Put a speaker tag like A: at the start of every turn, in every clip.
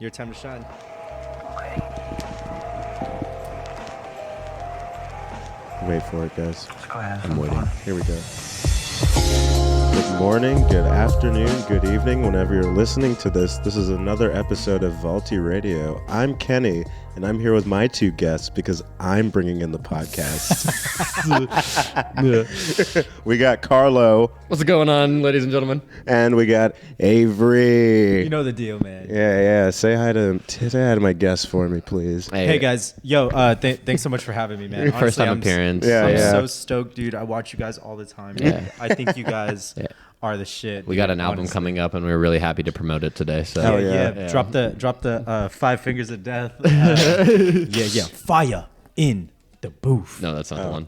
A: Your time to shine.
B: Wait for it, guys.
C: Go ahead.
B: I'm waiting. Here we go. Good morning, good afternoon, good evening, whenever you're listening to this. This is another episode of Vaulti Radio. I'm Kenny, and I'm here with my two guests because I'm bringing in the podcast. We got Carlo.
D: What's going on, ladies and gentlemen?
B: And we got Avery.
A: You know the deal, man.
B: Yeah. Say hi to my guests for me, please.
A: Hey guys, yo, thanks so much for having me, man.
D: Your first time appearance.
A: I'm so stoked, dude. I watch you guys all the time.
D: Yeah.
A: I think you guys are the shit.
D: We
A: dude,
D: got an album
A: honestly.
D: coming up, and we were really happy to promote it today. So
B: Hell
A: Yeah. Drop the 5 fingers of death. Fire in the booth.
D: No, that's not the one.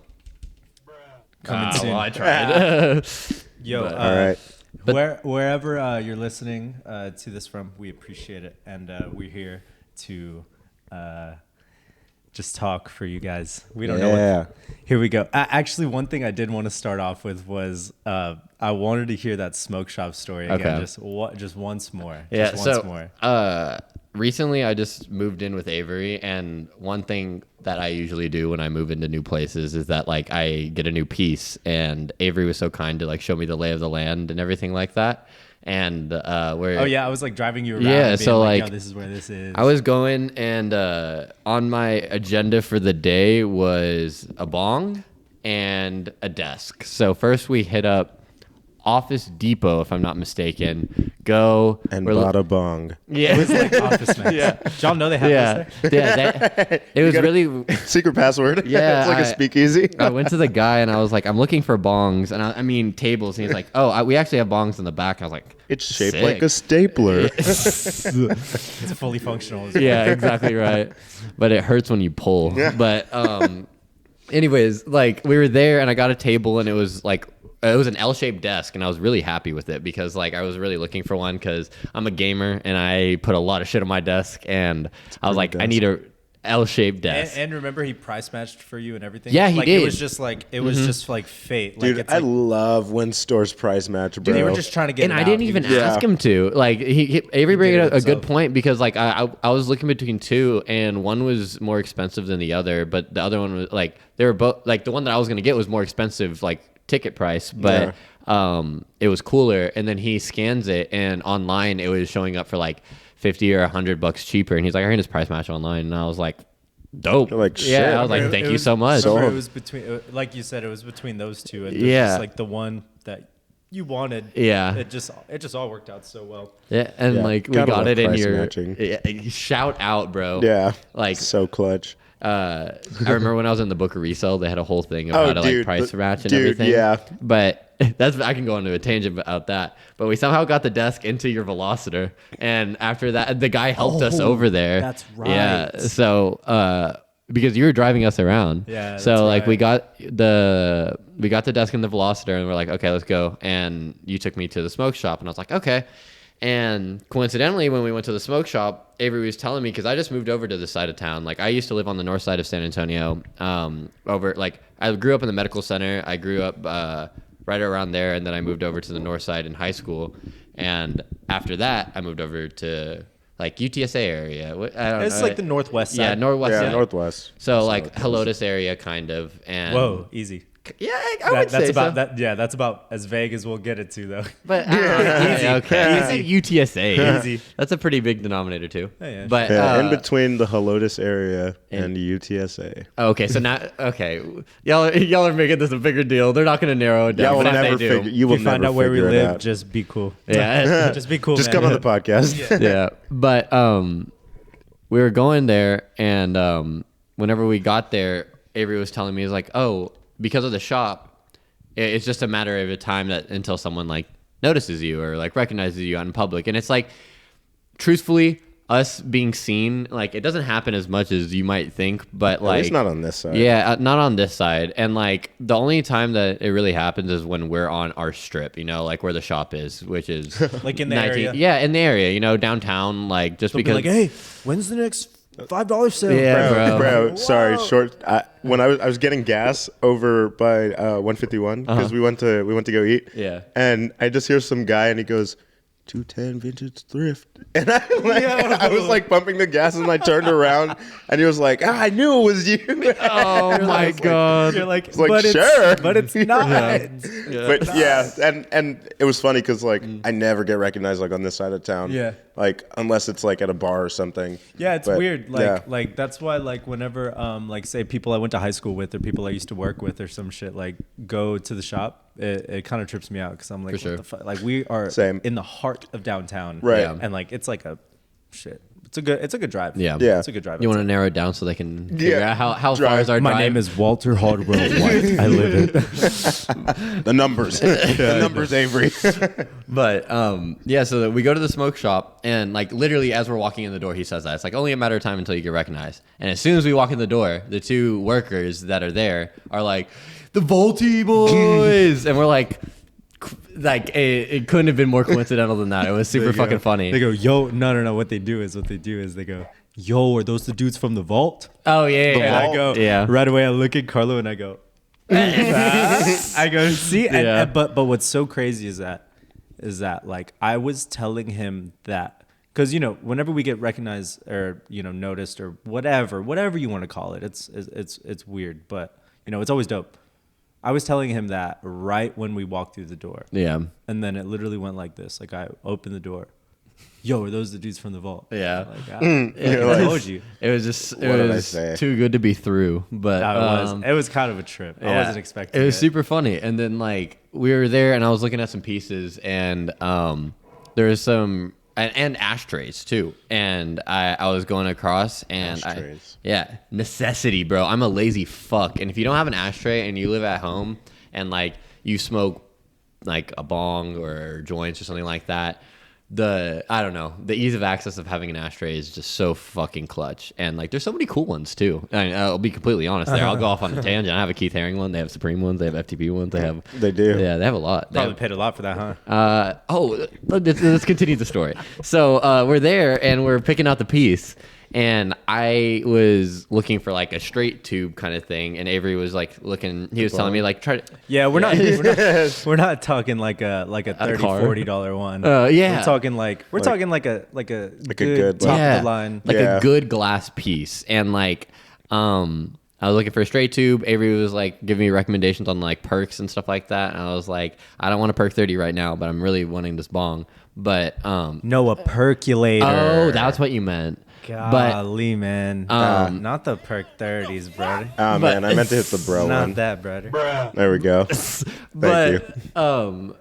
A: Coming soon.
D: Well, I tried.
A: Yo,
B: All right.
A: wherever you're listening to this from, we appreciate it, and we're here to just talk for you guys. We don't know. Here we go. Actually, one thing I did want to start off with was I wanted to hear that smoke shop story again,
D: Okay.
A: just once more.
D: Yeah.
A: Just
D: So
A: once more.
D: recently, I just moved in with Avery, and one thing that I usually do when I move into new places is that like I get a new piece, and Avery was so kind to like show me the lay of the land and everything like that. And where
A: I was like driving you around.
D: Yeah,
A: and being
D: so
A: like,
D: like
A: yo, this is where this is.
D: I was going, and on my agenda for the day was a bong and a desk. So first we hit up Office Depot, if I'm not mistaken.
B: And bada bong.
D: Yeah.
A: It was like Office Max.
D: Yeah.
A: Did y'all know they have this there?
D: Yeah. It was really.
B: Secret password.
D: Yeah,
B: It's like a speakeasy.
D: I went to the guy and I was like, I'm looking for bongs, and I mean tables, and he's like, we actually have bongs in the back. I was like,
B: It's shaped
D: sick.
B: like a stapler.
A: It's fully functional. As well.
D: Yeah, exactly right. But it hurts when you pull.
B: Yeah.
D: But anyways, like we were there, and I got a table, and it was like it was an L-shaped desk, and I was really happy with it because like I was really looking for one because I'm a gamer and I put a lot of shit on my desk, and I was like,
B: desk.
D: I need a L-shaped desk.
A: And remember, he price matched for you and everything.
D: Yeah, he
A: like,
D: did.
A: It was just like fate. Like,
B: Dude,
A: it's
B: I
A: like,
B: love when stores price match, bro.
A: they were just trying to get.
D: And
A: it
D: I
A: out.
D: didn't even ask him to. Like Avery
A: did
D: brought
A: it
D: up a good
A: himself.
D: point because like I was looking between two, and one was more expensive than the other, but the other one was like they were both like the one that I was gonna get was more expensive, like ticket price, but it was cooler. And then he scans it, and online it was showing up for like $50 or $100 cheaper, and he's like, I heard his price match online, and I was like, dope.
B: You're like, shit.
D: Yeah, I was like,
A: It
D: thank
A: was-
D: you so much.
A: remember, it was between, like you said, it was between those two, and
D: Yeah.
A: just like the one that you wanted.
D: Yeah.
A: it just all worked out so well.
D: Yeah, and
B: Yeah,
D: like we
B: gotta
D: got
B: love
D: it in
B: price
D: your
B: matching.
D: shout out, bro.
B: Yeah.
D: Like
B: so clutch.
D: I remember when I was in the book of resale, they had a whole thing of how to like price match and everything.
B: Yeah.
D: But I can go into a tangent about that. But we somehow got the desk into your Velocitor, and after that, the guy helped us over there.
A: that's
D: Yeah.
A: right.
D: So because you were driving us around.
A: Yeah,
D: So
A: that's
D: like
A: right.
D: we got the desk in the Velocitor, and we're like, okay, let's go. And you took me to the smoke shop, and I was like, okay. And coincidentally, when we went to the smoke shop, Avery was telling me, because I just moved over to this side of town. Like I used to live on the north side of San Antonio. I grew up in the medical center. I grew up right around there, and then I moved over to the north side in high school. And after that, I moved over to like UTSA area. I don't
A: It's
D: know.
A: like the northwest side.
D: Yeah, northwest
B: Yeah,
D: side.
B: Northwest.
D: So like Helotes area, kind of. And
A: Whoa, easy.
D: yeah, I would
A: That's
D: say
A: about
D: so.
A: that. Yeah, that's about as vague as we'll get it to, though.
D: But
A: Easy.
D: okay, I said UTSA.
A: Easy.
D: That's a pretty big denominator too.
A: Yeah.
D: But
B: Yeah, in between the Helotes area and UTSA.
D: okay, so now y'all are making this a bigger deal. They're not going to narrow it down.
B: Yeah, we'll
D: but if
B: never
D: they do,
B: figure. You will
A: If you find
B: never
A: out where we
B: figure it
A: live,
B: out.
A: just be cool.
D: Yeah,
A: Just be cool.
B: Just
A: man.
B: come on the podcast.
D: yeah. But we were going there, and whenever we got there, Avery was telling me, he's like, oh, because of the shop, it's just a matter of a time that until someone like notices you or like recognizes you out in public. And it's like, truthfully, us being seen, like it doesn't happen as much as you might think, but
B: At
D: like
B: least not on this side.
D: yeah, not on this side. And like the only time that it really happens is when we're on our strip, like where the shop is, which is
A: Like in the area?
D: Yeah, in the area, downtown, like just
A: They'll
D: because
A: be like, hey, when's the next $5 sale?
D: Yeah,
B: Bro,
A: Whoa.
B: sorry, short. When I was getting gas over by 151 because we went to go eat.
D: Yeah.
B: And I just hear some guy and he goes, 210 vintage thrift. And I was like pumping the gas and I turned around and he was like, I knew it was you.
D: Oh my God.
A: You're like,
B: like, sure.
A: but it's not.
B: But yeah, and it was funny because like I never get recognized like on this side of town.
A: Yeah.
B: Like unless it's like at a bar or something.
A: Yeah, it's
B: But,
A: weird.
B: yeah.
A: Like that's why like whenever like say people I went to high school with or people I used to work with or some shit like go to the shop, it kind of trips me out because I'm like,
D: For sure.
A: what the fuck? Like we are
B: Same.
A: in the heart of downtown,
B: Right.
D: Yeah.
A: And like it's like a shit. It's a good drive.
D: Yeah.
B: Yeah.
A: It's a good drive.
D: You want to narrow it down so they can figure
B: Yeah.
D: out how
B: Drive.
D: far is our
A: My
D: drive?
A: name is Walter Hardwell White. I live it.
B: The numbers. The numbers, Avery.
D: But yeah, so that we go to the smoke shop and like literally as we're walking in the door, he says that it's like only a matter of time until you get recognized. And as soon as we walk in the door, the two workers that are there are like, the Vaulti boys, and we're like it couldn't have been more coincidental than that. It was super fucking funny.
A: They go, yo, no. What they do is they go, yo, are those the dudes from the vault?
D: Oh yeah,
A: And
D: yeah.
A: I go,
D: Yeah.
A: right away I look at Carlo and I go, I go, see,
D: Yeah.
A: but what's so crazy is that like I was telling him that because whenever we get recognized or noticed or whatever you want to call it, it's weird, but it's always dope. I was telling him that right when we walked through the door.
D: Yeah.
A: And then it literally went like this. Like I opened the door. Yo, are those the dudes from the vault?
D: Yeah.
A: Like, I told you.
D: It was just
B: What did I
D: was
B: say?
D: too good to be through. But
A: It was kind of a trip. I
D: yeah.
A: wasn't expecting it.
D: It was super funny. And then like we were there and I was looking at some pieces and there was some and ashtrays too. And I was going across and
B: Ashtrays.
D: necessity, bro. I'm a lazy fuck. And if you don't have an ashtray and you live at home and like you smoke like a bong or joints or something like that, the ease of access of having an ashtray is just so fucking clutch. And like there's so many cool ones too. I'll be completely honest there. I'll go off on a tangent. I have a Keith Haring one, they have Supreme ones, they have FTP ones,
B: They do.
D: yeah, they have a lot. They
A: Probably
D: have,
A: paid a lot for that, huh?
D: let's continue the story. So we're there and we're picking out the piece, and I was looking for like a straight tube kind of thing, and Avery was like looking. He was telling me like try to.
A: Yeah, we're not talking like a $30,
D: car?
A: $40 one.
D: Yeah.
A: We're talking like a
B: good,
A: top
D: Yeah,
A: of the line.
D: like
B: Yeah.
D: a good glass piece, and like I was looking for a straight tube. Avery was like giving me recommendations on like perks and stuff like that, and I was like, I don't want a perk 30 right now, but I'm really wanting this bong. But
A: No, a percolator.
D: oh, that's what you meant.
A: Golly, man. Not the perk 30s, brother.
B: Oh, man. I meant to hit the bro
A: Not
B: one.
A: that, brother.
B: There we go. Thank
D: But
B: you.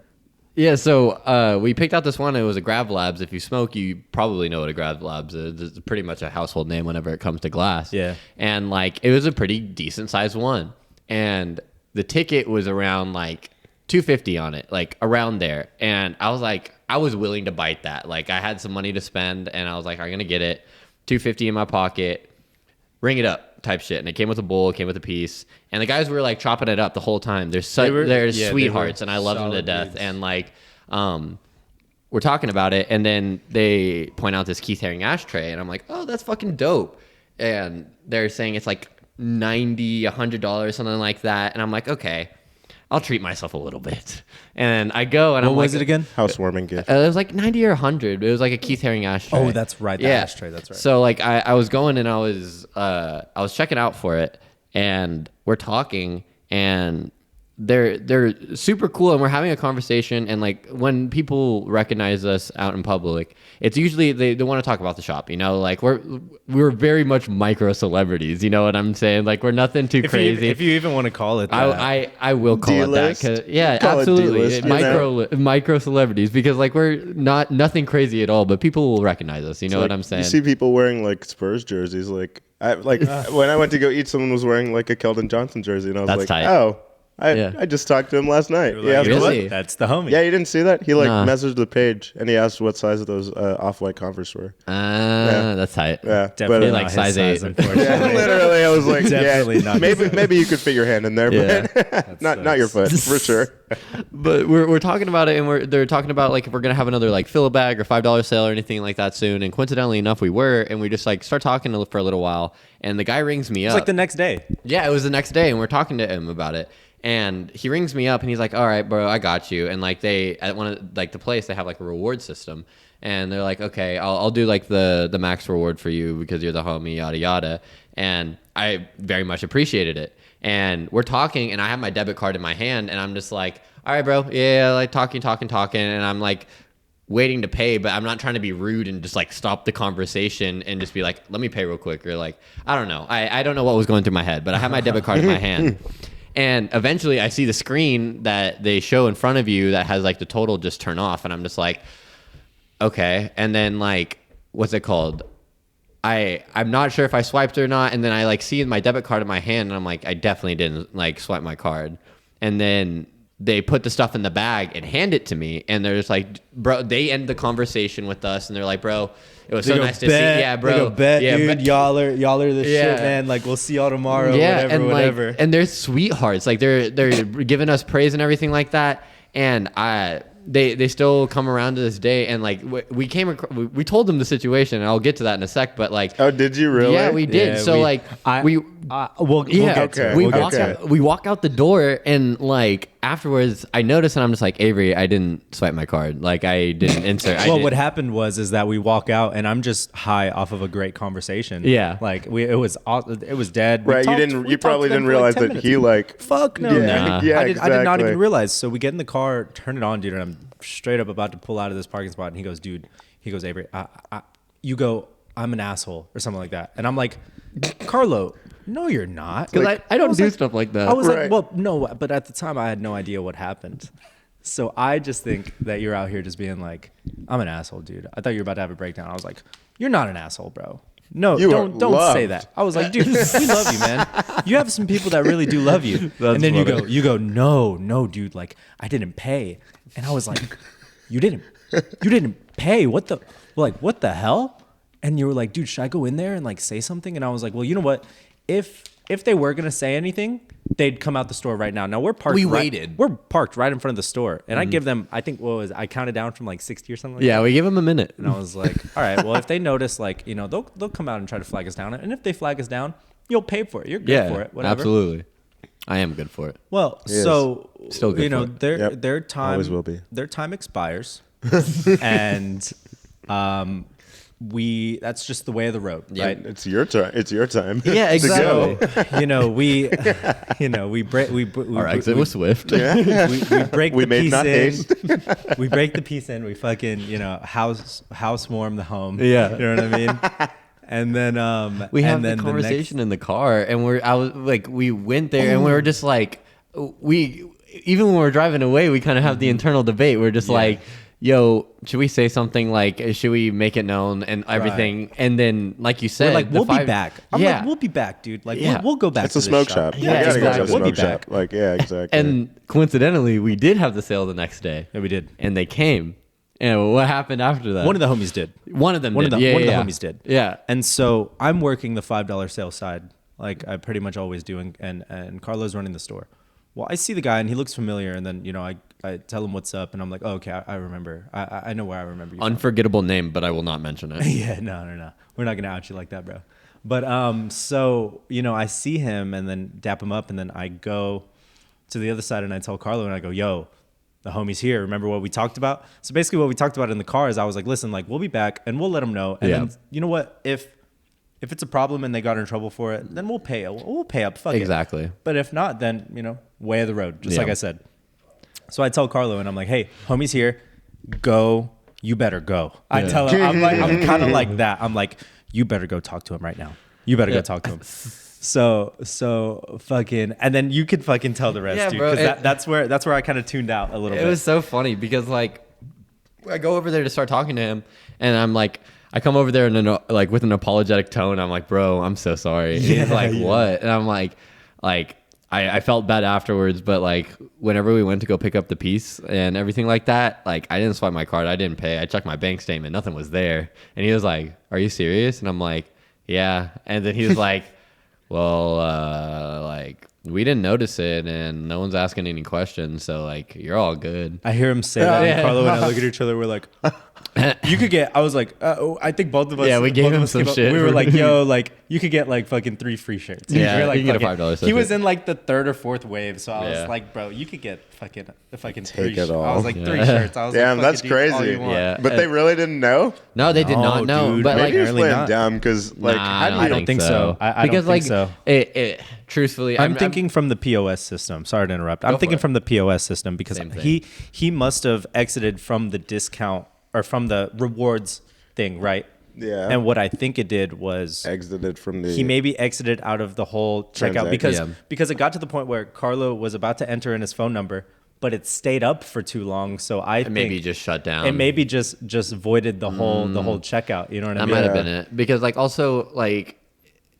D: yeah, so we picked out this one. It was a Grav Labs. If you smoke, you probably know what a Grav Labs is. It's pretty much a household name whenever it comes to glass.
A: Yeah.
D: And like it was a pretty decent sized one, and the ticket was around like $250 on it, like around there. And I was like, I was willing to bite that. Like I had some money to spend, and I was like, I'm gonna get it. $250 in my pocket, ring it up type shit. And it came with a bowl, it came with a piece, and the guys were like chopping it up the whole time. They're sweethearts, and I love them to death.
A: Dudes.
D: And like we're talking about it, and then they point out this Keith Haring ashtray, and I'm like, oh, that's fucking dope. And they're saying it's like $90, $100, something like that. And I'm like, okay, I'll treat myself a little bit. And I go, and
A: What
D: I'm
A: was
D: like,
A: it again?
B: Housewarming gift.
D: it was like 90 or 100. It was like a Keith Haring ashtray.
A: Oh, that's right. The ashtray. That's right.
D: So like I was going and I was checking out for it, and we're talking, and they're super cool, and we're having a conversation. And like when people recognize us out in public, it's usually they want to talk about the shop, like we're very much micro celebrities, you know what I'm saying? Like we're nothing too crazy.
A: If you even want to call it that.
D: I will call
B: D-list?
D: it that, 'cause, yeah,
B: Call it
D: absolutely,
B: D-list,
D: micro celebrities, because like we're nothing crazy at all, but people will recognize us. You know what I'm saying?
B: You see people wearing like Spurs jerseys. Like when I went to go eat, someone was wearing like a Keldon Johnson jersey, and I was
D: That's
B: like,
D: tight.
B: oh.
D: Yeah.
B: I just talked to him last night.
A: You're
B: He
A: like,
B: asked
A: you know
B: what-
D: Really?
A: what? That's the homie.
B: Yeah, you didn't see that? He like
D: Nah.
B: messaged the page and he asked what size of those off-white Converse were.
D: That's tight.
B: Yeah,
A: Definitely
B: but,
D: like
A: not his
D: size 8.
A: unfortunately.
B: yeah, literally, I was like,
A: Definitely
B: yeah,
A: not.
B: maybe you could fit your hand in there,
D: Yeah.
B: but not your foot for sure.
D: But we're talking about it, and they're talking about like if we're gonna have another like fill a bag or $5 sale or anything like that soon. And coincidentally enough, we were, and we just like start talking for a little while, and the guy rings me
A: It's
D: up.
A: like the next day.
D: Yeah, it was the next day, and we're talking to him about it. And he rings me up and he's like, all right, bro, I got you. And like they, at one of like the place, they have like a reward system. And they're like, okay, I'll do like the max reward for you because you're the homie, yada, yada. And I very much appreciated it. And we're talking and I have my debit card in my hand and I'm just like, all right, bro. Yeah, like talking. And I'm like waiting to pay, but I'm not trying to be rude and just like stop the conversation and just be like, let me pay real quick. Or like, I don't know. I don't know what was going through my head, but I have my debit card in my hand. And eventually I see the screen that they show in front of you that has like the total just turn off. And I'm just like, okay. And then like, what's it called? I'm not sure if I swiped or not. And then I like see my debit card in my hand and I'm like, I definitely didn't like swipe my card. And then they put the stuff in the bag and hand it to me. And they're just like, bro, they end the conversation with us. And they're like, bro, it was so nice to see. Yeah, bro.
A: They go, bet,
D: yeah,
A: dude, y'all are the shit, man. Like, we'll see y'all tomorrow, whatever.
D: Like, and they're sweethearts. Like, they're giving us praise and everything like that. And they still come around to this day. And like, we told them the situation, and I'll get to that in a sec. But like,
B: oh, did you really?
D: Yeah, we did. So we'll get to it. We walk out the door, and like afterwards, I noticed, and I'm just like, Avery, I didn't swipe my card. Like, I didn't insert.
A: What happened is that we walk out, and I'm just high off of a great conversation.
D: Yeah,
A: like it was dead.
B: Right, you probably didn't realize that minutes. He like
A: fuck no.
B: Yeah, yeah,
A: I did not even realize. So we get in the car, turn it on, dude, and I'm straight up about to pull out of this parking spot, and he goes, dude, Avery, you go, I'm an asshole or something like that, and I'm like, Carlo. No, you're not.
D: Because I don't do stuff like that.
A: I was like, well, no, but at the time I had no idea what happened. So I just think that you're out here just being like, I'm an asshole, dude. I thought you were about to have a breakdown. I was like, you're not an asshole, bro. No, don't say that. I was like, dude, we love you, man. You have some people that really do love you. And then funny. you go, no, dude, like I didn't pay. And I was like, you didn't pay. What the hell? And you were like, dude, should I go in there and like say something? And I was like, well, you know what? If they were gonna say anything, they'd come out the store right now. Now we're parked. We're parked right in front of the store, and I give them. I think I counted down from like 60 or something.
D: Yeah, we give them a minute,
A: and I was like, all right, well, if they notice, like they'll come out and try to flag us down, and if they flag us down, you'll pay for it. You're good for it. Whatever.
D: Absolutely, I am good for it.
A: Well, so
D: still good.
A: Their time
B: always will be.
A: Their time expires, and that's just the way of the road, right?
B: It's your turn. It's your time.
D: Yeah, exactly.
A: So, we break.
D: Our exit was swift.
A: Yeah. we break
B: we
A: the
B: made
A: piece
B: not
A: in.
B: haste.
A: We break the piece in. We fucking house warm the home.
D: Yeah,
A: you know what I mean. And then
D: we have the conversation in the car, and we went there, and we were just like, even when we're driving away, we kind of have the internal debate. We're just like, yo, should we say something like, should we make it known and everything? Right. And then, like you said,
A: we're like, we'll be back. I'm like, we'll be back, dude. Like, we'll go back.
B: It's a smoke shop.
A: Yeah, exactly.
B: We'll be back. Like, yeah, exactly.
D: And coincidentally, we did have the sale the next day.
A: Yeah, we did.
D: And they came. And what happened after that?
A: One of the homies did.
D: One of the
A: homies did.
D: Yeah.
A: And so I'm working the $5 sale side, like I pretty much always do, and Carlo's running the store. Well, I see the guy and he looks familiar, and then I tell him what's up, and I'm like, oh, okay, I remember. I know where I remember you.
D: Unforgettable name, but I will not mention it.
A: Yeah, no. We're not gonna out you like that, bro. But so I see him and then dap him up, and then I go to the other side and I tell Carlo and I go, yo, the homie's here. Remember what we talked about? So basically, what we talked about in the car is I was like, listen, like we'll be back and we'll let them know, and then you know what, if it's a problem and they got in trouble for it, then we'll pay. We'll pay up. Fuck
D: exactly.
A: It. But if not, then way of the road, just like I said. So I tell Carlo and I'm like, hey, homie's here. Go. You better go. Yeah. I tell him. I'm kind of like that. I'm like, you better go talk to him right now. You better go talk to him. So fucking, and then you could fucking tell the rest, dude. Because that's where I kind of tuned out a little bit.
D: It was so funny because like I go over there to start talking to him, and I'm like, I come over there and like with an apologetic tone. I'm like, bro, I'm so sorry. And he's like, what? And I'm like I felt bad afterwards, but like whenever we went to go pick up the piece and everything like that, like I didn't swipe my card, I didn't pay. I checked my bank statement, nothing was there. And he was like, are you serious? And I'm like, yeah. And then he was like, well, like we didn't notice it and no one's asking any questions, so like you're all good.
A: I hear him say that, and Carlo and I look at each other, we're like, you could get. I was like, I think both of us.
D: Yeah, we gave
A: both of
D: him
A: us
D: some
A: came up-
D: shit.
A: We were like, yo, like you could get like fucking 3 free shirts.
D: Yeah,
A: we were like,
D: you can get a
A: fucking-
D: $5
A: He was
D: shirt.
A: in like the 3rd or 4th wave, so I
D: Yeah.
A: was like, bro, you could get fucking the fucking
B: Take
A: 3
B: it all.
A: I was like 3
D: Yeah.
A: shirts. I was
B: Damn,
A: like,
B: that's
A: fucking do all
B: crazy.
A: you want.
D: Yeah.
B: But they really didn't know.
D: No, they did
A: No,
D: not know.
A: dude.
D: But
B: Maybe
D: like,
B: he was
A: apparently
B: playing
A: not.
B: dumb because like
D: Nah,
B: how do
D: I
B: you?
A: I don't think so. I
D: because
A: don't think
D: like
A: so.
D: it truthfully,
A: I'm thinking from the POS system. Sorry to interrupt. I'm
D: for
A: thinking
D: it.
A: from the POS system because
D: Same thing.
A: he must have exited from the discount or from the rewards thing, right?
B: Yeah.
A: And what I think it did was
B: Exited from the.
A: he maybe exited out of the whole checkout
B: Transaction.
A: because it got to the point where Carlo was about to enter in his phone number, but it stayed up for too long. So I think
D: maybe just shut down.
A: it maybe just voided the whole checkout. You know what I
D: That
A: mean?
D: might have been it. Because like also like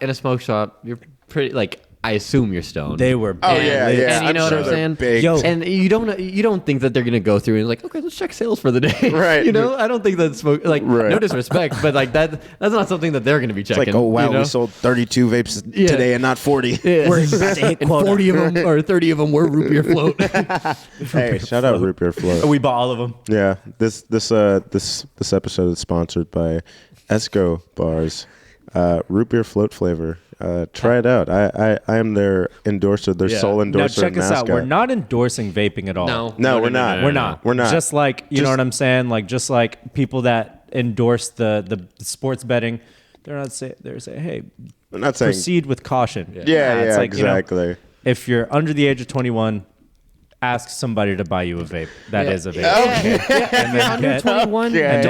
D: in a smoke shop, you're pretty like I assume you're stoned.
A: They were
B: Oh
A: big.
B: yeah,
D: And
B: yeah.
D: you know what
B: sure
D: I'm
B: they're
D: saying?
B: Big.
A: Yo.
D: And you don't think that they're gonna go through and like, okay, let's check sales for the day,
B: Right.
D: You know, I don't think that's like
B: Right.
D: no disrespect, but like that's not something that they're gonna be
B: It's
D: checking.
B: like, oh wow,
D: you know?
B: we sold 32 vapes
D: Yeah.
B: today and not 40.
D: Yeah.
A: We're about to hit
D: and
A: quota.
D: 40 of them or 30 of them were root beer float.
B: Hey, shout out Root Beer Float.
A: We bought all of them.
B: Yeah, this episode is sponsored by Esco Bars, Root Beer Float flavor. Try it out. I am their endorser, their
D: Yeah.
B: sole
A: Now
B: endorser.
A: check
B: and
A: us out.
B: mascot.
A: We're not endorsing vaping at all.
B: No, we're not.
A: We're not.
B: We're not.
A: Just like you know
B: Just-
A: what I'm saying. Like just like people that endorse the sports betting, they're not say they're saying, hey,
B: I'm not saying.
A: proceed with caution.
B: Yeah,
A: it's like, you know,
B: exactly.
A: if you're under the age of 21, ask somebody to buy you a vape. That is a vape. And then
D: Under
A: get-
D: 21,
B: Okay.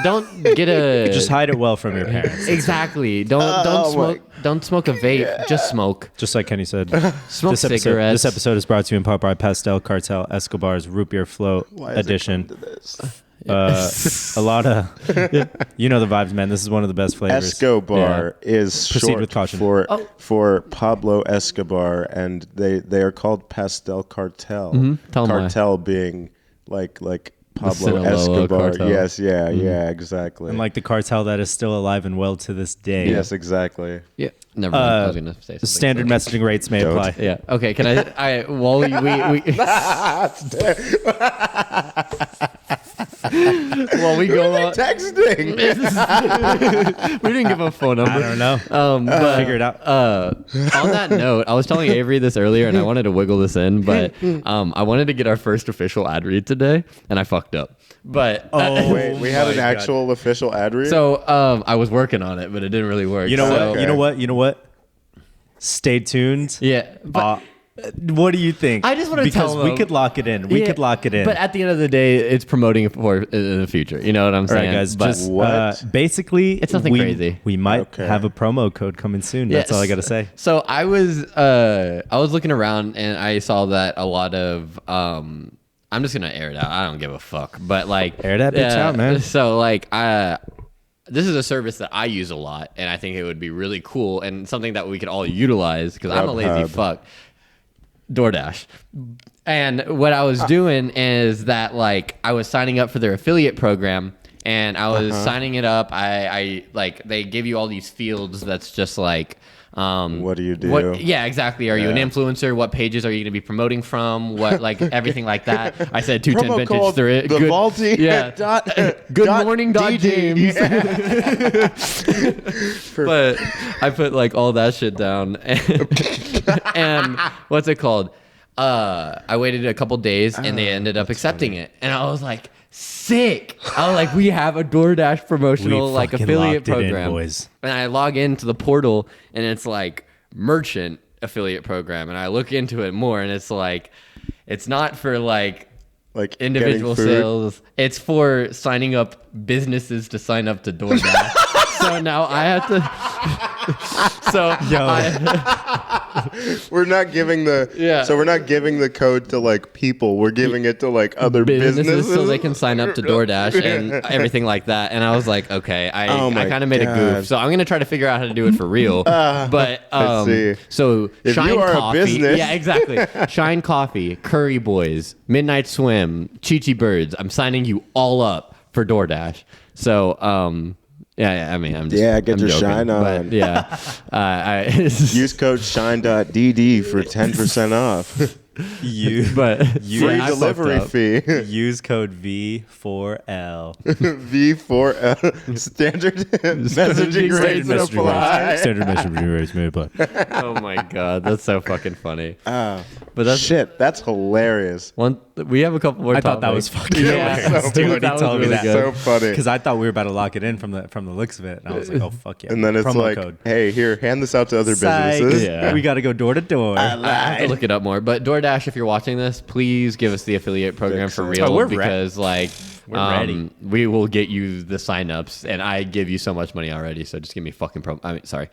D: don't get a
A: just hide it well from your parents.
D: exactly. Don't
B: Oh,
D: smoke a vape. Just smoke.
A: Just like Kenny said.
D: Smoke cigarettes.
A: This episode is brought to you in part by Pastel Cartel Escobar's Root Beer Float
B: Why is
A: edition.
B: it come to this?
A: A lot of, you know the vibes, man. This is one of the best flavors.
B: Escobar is
A: Proceed
B: short
A: with caution.
B: for Pablo Escobar, and they are called Pastel Cartel.
D: Tell 'em why.
B: Cartel being like Pablo
D: Sinaloa
B: Escobar.
D: cartel.
B: Yes, yeah, exactly.
A: And like the cartel that is still alive and well to this day.
B: yes, exactly.
D: Yeah. Never mind. I was gonna say something.
A: Standard messaging rates may
B: Don't.
A: apply.
D: Yeah. Okay. Can I while we while we go on,
B: Texting.
D: we didn't give a phone number.
A: I don't know.
D: But
A: Figure it out.
D: on that note, I was telling Avery this earlier, and I wanted to wiggle this in, but I wanted to get our first official ad read today, and I fucked up. But
B: Wait, we had
A: my
B: an
A: God.
B: actual official ad read.
D: so I was working on it, but it didn't really work.
A: You know
D: So-
A: what? You know what? You know what? Stay tuned.
D: Yeah. But,
A: What do you think?
D: I just wanna
A: because
D: tell
A: we
D: them-
A: could lock it in. We
D: Yeah,
A: could lock it in.
D: But at the end of the day, it's promoting it for in the future. You know what I'm
A: all
D: saying?
A: right, guys.
D: But
A: Just
B: What?
A: basically,
D: It's nothing crazy.
A: We might
B: Okay.
A: have a promo code coming soon. That's all I gotta say.
D: So I was looking around and I saw that a lot of I'm just gonna air it out. I don't give a fuck. But like
A: Air that bitch out, man.
D: So like this is a service that I use a lot, and I think it would be really cool and something that we could all utilize because I'm a lazy
B: Grubhub.
D: fuck. DoorDash. And what I was doing is that like I was signing up for their affiliate program, and I was signing it up. I like they give you all these fields that's just like
B: What do you do?
D: Yeah, exactly. Are you an
B: Yeah.
D: influencer? What pages are you going to be promoting from? What like everything like that. I said 210
B: Promo
D: vintage
B: code
D: through it.
B: the Vaulti
D: Yeah. Good morning, James. But I put like all that shit down, and what's it called? I waited a couple days, and they ended up accepting it, and I was like, sick. I was like, we have a DoorDash promotional
A: We
D: like
A: fucking
D: affiliate
A: locked it in,
D: program,
A: boys.
D: and I log into the portal, and it's like merchant affiliate program, and I look into it more, and it's like, it's not for like
B: Like
D: individual
B: getting food?
D: sales. It's for signing up businesses to sign up to DoorDash. So now I have to. So
B: We're not giving the
D: Yeah.
B: So we're not giving the code to like people. We're giving it to like other businesses,
D: so they can sign up to DoorDash and everything like that. And I was like, okay,
B: Oh my
D: I kind of made a
B: God.
D: goof. So I'm gonna try to figure out how to do it for real. But
B: I see.
D: so
B: If
D: Shine
B: you are a
D: Coffee,
B: business-
D: yeah, exactly. Shine Coffee, Curry Boys, Midnight Swim, Chi Chi Birds. I'm signing you all up for DoorDash. So yeah, I mean, I'm just
B: Yeah, get
D: I'm
B: your
D: joking,
B: shine
D: but
B: on.
D: yeah,
B: Use code shine.dd for 10% off.
D: But
B: Free
D: I fucked
B: delivery
D: up.
B: fee.
A: Use code V4L.
B: V4L. Standard messaging rates apply.
A: Standard messaging rates may apply.
D: Oh my god, that's so fucking funny.
B: But
D: that's-
B: shit, that's hilarious.
D: We have a couple more.
A: I thought that was
D: topics.
A: fucking
D: Yeah,
A: hilarious.
B: so
A: Dude,
B: funny.
A: he
D: That was
A: told me
D: really
A: that.
D: good.
B: So funny.
A: Because I thought we were about to lock it in from the looks of it. And I was like, oh, fuck yeah.
B: And then it's
A: Promo
B: like,
A: code.
B: hey, here, hand this out to other
A: Psych.
B: businesses.
D: Yeah.
A: We got to go door to door.
D: I have to look it up more. But DoorDash, if you're watching this, please give us the affiliate program for
B: Excellent.
D: real
A: Oh, we're
D: because
A: We're ready.
D: we will get you the signups, and I give you so much money already. So just give me fucking sorry.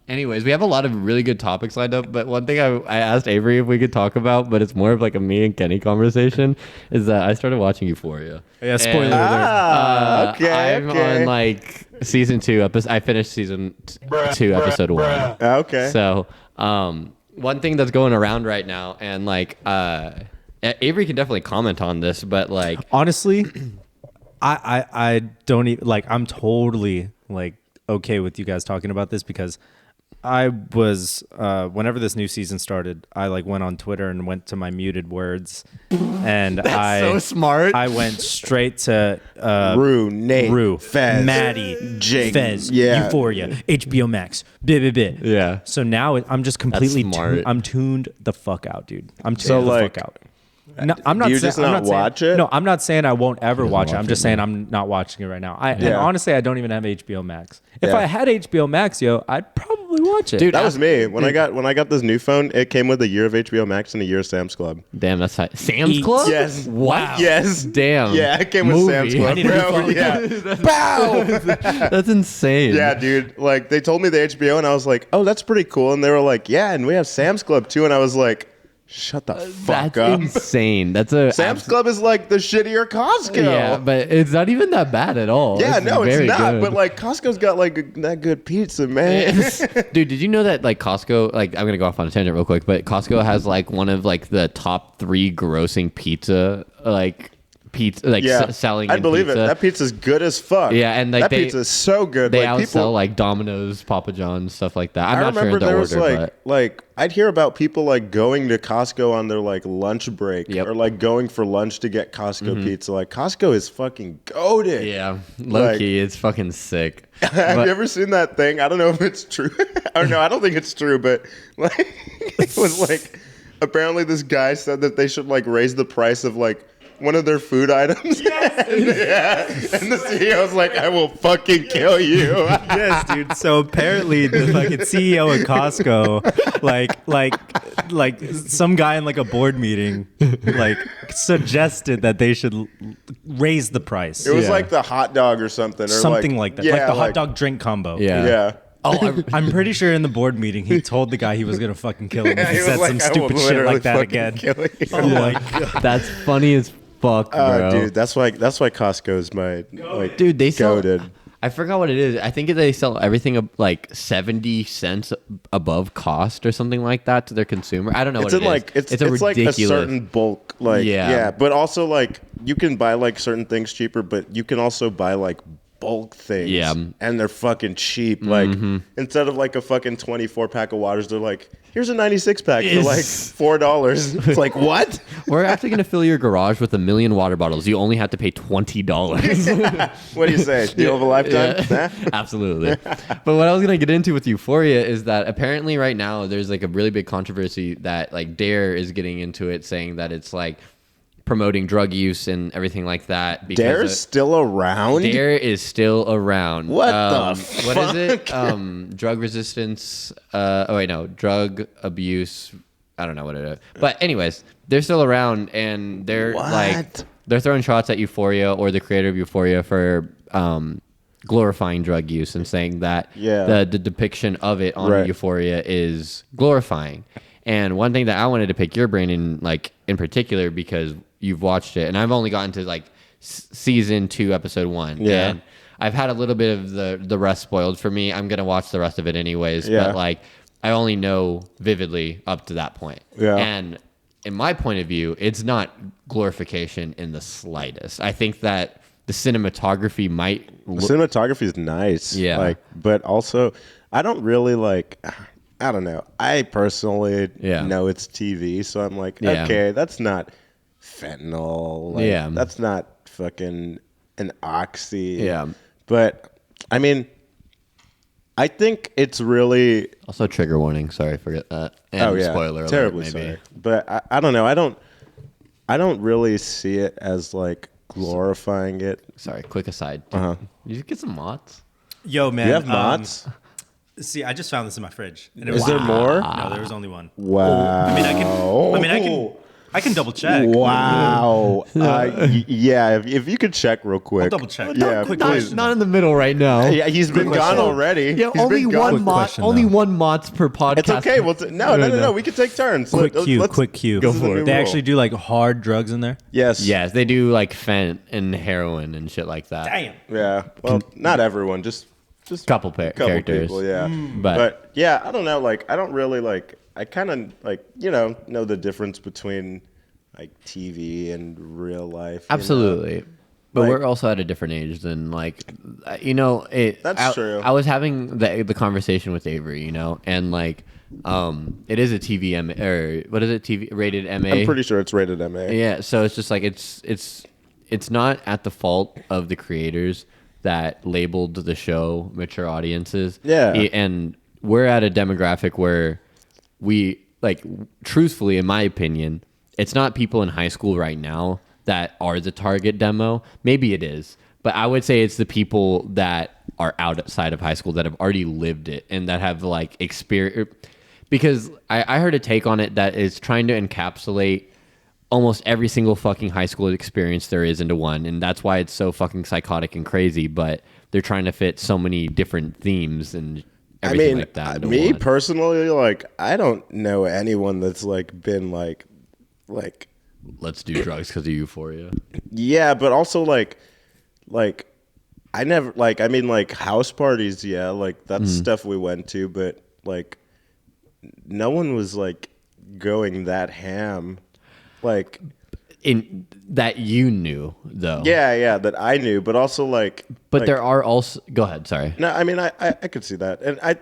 D: Anyways, we have a lot of really good topics lined up. But one thing I asked Avery if we could talk about, but it's more of like a me and Kenny conversation, is that I started watching Euphoria.
A: Yeah, spoiler
D: And,
A: alert.
B: Okay,
D: I'm
B: okay.
D: on like season 2 episode. I finished season 2 episode 1.
B: Okay.
D: So, one thing that's going around right now, and like, Avery can definitely comment on this, but like,
A: Honestly, I don't even like. I'm totally like okay with you guys talking about this because I was whenever this new season started, I like went on Twitter and went to my muted words, and
D: so smart.
A: I went straight to
B: Rue, Nate, Fez,
A: Maddie,
B: Jake,
A: Fez,
B: yeah.
A: Euphoria, HBO Max, bit.
D: Yeah.
A: So now I'm just completely
D: smart.
A: I'm tuned the fuck out, dude. I'm tuned
B: So,
A: the
B: like,
A: fuck out. No, I'm not.
B: you
A: saying,
B: just
A: I'm
B: not
A: saying-
B: watch it?
A: No, I'm not saying I won't ever watch it. I'm
D: watch
A: just
D: it,
A: saying
D: man.
A: I'm not watching it right now. And
B: Yeah.
A: honestly, I don't even have HBO Max. If
B: Yeah.
A: I had HBO Max, yo, I'd probably watch it.
D: Dude,
B: That was me. When I got this new phone, it came with a year of HBO Max and a year of Sam's Club.
D: Damn, that's high. Sam's
A: Eat.
D: Club?
B: Yes.
D: Wow.
B: Yes.
D: Damn.
B: Yeah, it came with
D: Movie.
B: Sam's Club,
A: I need a new
B: bro.
A: phone.
B: Yeah. Bow.
D: That's insane.
B: Yeah, dude. Like, they told me the HBO, and I was like, oh, that's pretty cool. And they were like, yeah, and we have Sam's Club, too. And I was like, shut the fuck
D: That's
B: up.
D: insane. That's a
B: Sam's Club is like the shittier Costco.
D: Yeah, but it's not even that bad at all.
B: Yeah, no, it's
D: very
B: not.
D: good.
B: But like Costco's got like that good pizza, man.
D: Dude, did you know that like Costco, like I'm gonna go off on a tangent real quick, but Costco has like one of like the top 3 grossing pizza
B: Yeah,
D: selling.
B: I
D: in
B: believe
D: pizza.
B: it. That pizza's good as fuck.
D: Yeah, and like
B: that pizza is so good.
D: They
B: like
D: outsell like Domino's, Papa John's, stuff like that. I'm
B: I
D: not sure
B: remember
D: in the
B: there
D: order,
B: was
D: but
B: like I'd hear about people like going to Costco on their like lunch break
D: Yep.
B: or like going for lunch to get Costco pizza. Like Costco is fucking goated.
D: yeah, low
B: Like-
D: key, it's fucking sick.
B: Have
D: But-
B: you ever seen that thing? I don't know if it's true. Or no, I don't think it's true, but like it was like apparently this guy said that they should like raise the price of like one of their food items. Yes. And the CEO was like, I will fucking kill you.
A: Yes, dude. So apparently the fucking CEO of Costco, like some guy in like a board meeting, like suggested that they should raise the price.
B: It was
D: Yeah.
B: like the hot dog or something. Or
A: Something like that.
B: Yeah,
A: like the hot dog drink combo.
D: Yeah.
B: Yeah.
A: Oh, I'm pretty sure in the board meeting he told the guy he was gonna fucking kill him if he
B: He was
A: said
B: like,
A: some
B: "I will
A: stupid shit
B: literally
A: like that
B: fucking
A: again.
B: kill you."
A: Oh my god.
D: That's funny as fuck, bro.
B: Dude, that's why Costco's my like
D: Dude, they sell.
B: goated.
D: I forgot what it is. I think they sell everything like 70 cents above cost or something like that to their consumer. I don't know
B: It's
D: what
B: in
D: it
B: like
D: is.
B: it's like a
D: ridiculous.
B: certain bulk, like
D: Yeah.
B: but also like you can buy like certain things cheaper, but you can also buy like bulk things,
D: Yeah.
B: and they're fucking cheap. Like instead of like a fucking 24 pack of waters, they're like, here's a 96 pack for like $4. It's like what?
D: We're actually gonna fill your garage with 1 million water bottles. You only have to pay $20.
B: What do you say? Deal of a lifetime?
D: Yeah.
B: Nah?
D: Absolutely. But what I was gonna get into with Euphoria is that apparently right now there's like a really big controversy that like Dare is getting into it, saying that it's like promoting drug use and everything like that. Because
B: Dare's still around?
D: Dare is still around.
B: What the
D: What is it?
B: fuck?
D: Drug resistance. Drug abuse. I don't know what it is. But anyways, they're still around, and they're like
B: What?
D: they're throwing shots at Euphoria or the creator of Euphoria for glorifying drug use and saying that
B: Yeah.
D: the depiction of it on
B: Right.
D: Euphoria is glorifying. And one thing that I wanted to pick your brain in particular, because you've watched it, and I've only gotten to like season 2, episode 1.
B: Yeah.
D: And I've had a little bit of the rest spoiled for me. I'm gonna watch the rest of it anyways.
B: Yeah.
D: But like, I only know vividly up to that point.
B: Yeah.
D: And in my point of view, it's not glorification in the slightest. I think that the cinematography might
B: The cinematography is nice.
D: Yeah.
B: Like, but also, I don't really like. I don't know. I personally know it's TV, so I'm like, okay, that's not fentanyl. Like, that's not fucking an oxy.
D: Yeah.
B: But I mean, I think it's really
D: also trigger warning. Sorry, forget that. And spoiler
B: terribly
D: alert, maybe.
B: sorry. But I don't know. I don't really see it as like glorifying it.
D: Sorry, quick aside. You get some mods.
A: Yo, man.
B: You have mods?
A: See, I just found this in my fridge. And
B: Is there more?
A: No, there was only one.
B: Wow.
A: I can double check.
B: Wow. Yeah, if you could check real quick.
A: I'll double check.
B: Yeah,
A: please.
D: Not in the middle right now.
B: Yeah, he's been gone already.
D: Yeah,
B: He's
D: only
B: been gone.
D: one mod. Only one mods per podcast.
B: It's okay. No. We can take turns.
A: Quick cue.
B: Go for it.
A: They actually do like hard drugs in there?
B: Yes.
D: Yes, they do like fent and heroin and shit like that.
A: Damn.
B: Yeah. Well, not everyone. Just
D: couple characters.
B: People, yeah.
D: But
B: yeah, I don't know. Like, I don't really like. I kind of like know the difference between like TV and real life.
D: Absolutely. But we're also at a different age than like,
B: That's true.
D: I was having the conversation with Avery, and like, it is a TV or what is it? TV rated MA.
B: I'm pretty sure it's rated MA.
D: Yeah. So it's just like it's not at the fault of the creators that labeled the show mature audiences.
B: Yeah.
D: And we're at a demographic where we like, truthfully, in my opinion, it's not people in high school right now that are the target demo. Maybe it is, but I would say it's the people that are outside of high school that have already lived it and that have like experience. Because I heard a take on it that is trying to encapsulate almost every single fucking high school experience there is into one, and that's why it's so fucking psychotic and crazy. But they're trying to fit so many different themes and everything like that.
B: Me personally, like, I don't know anyone that's like been like
D: let's do drugs because of Euphoria.
B: Yeah, but also like I never like house parties. Yeah, like that's stuff we went to, but like no one was like going that ham. Like
D: in that you knew though.
B: Yeah, that I knew, but also like.
D: But there are also. Go ahead. Sorry.
B: No, I mean I could see that, and I.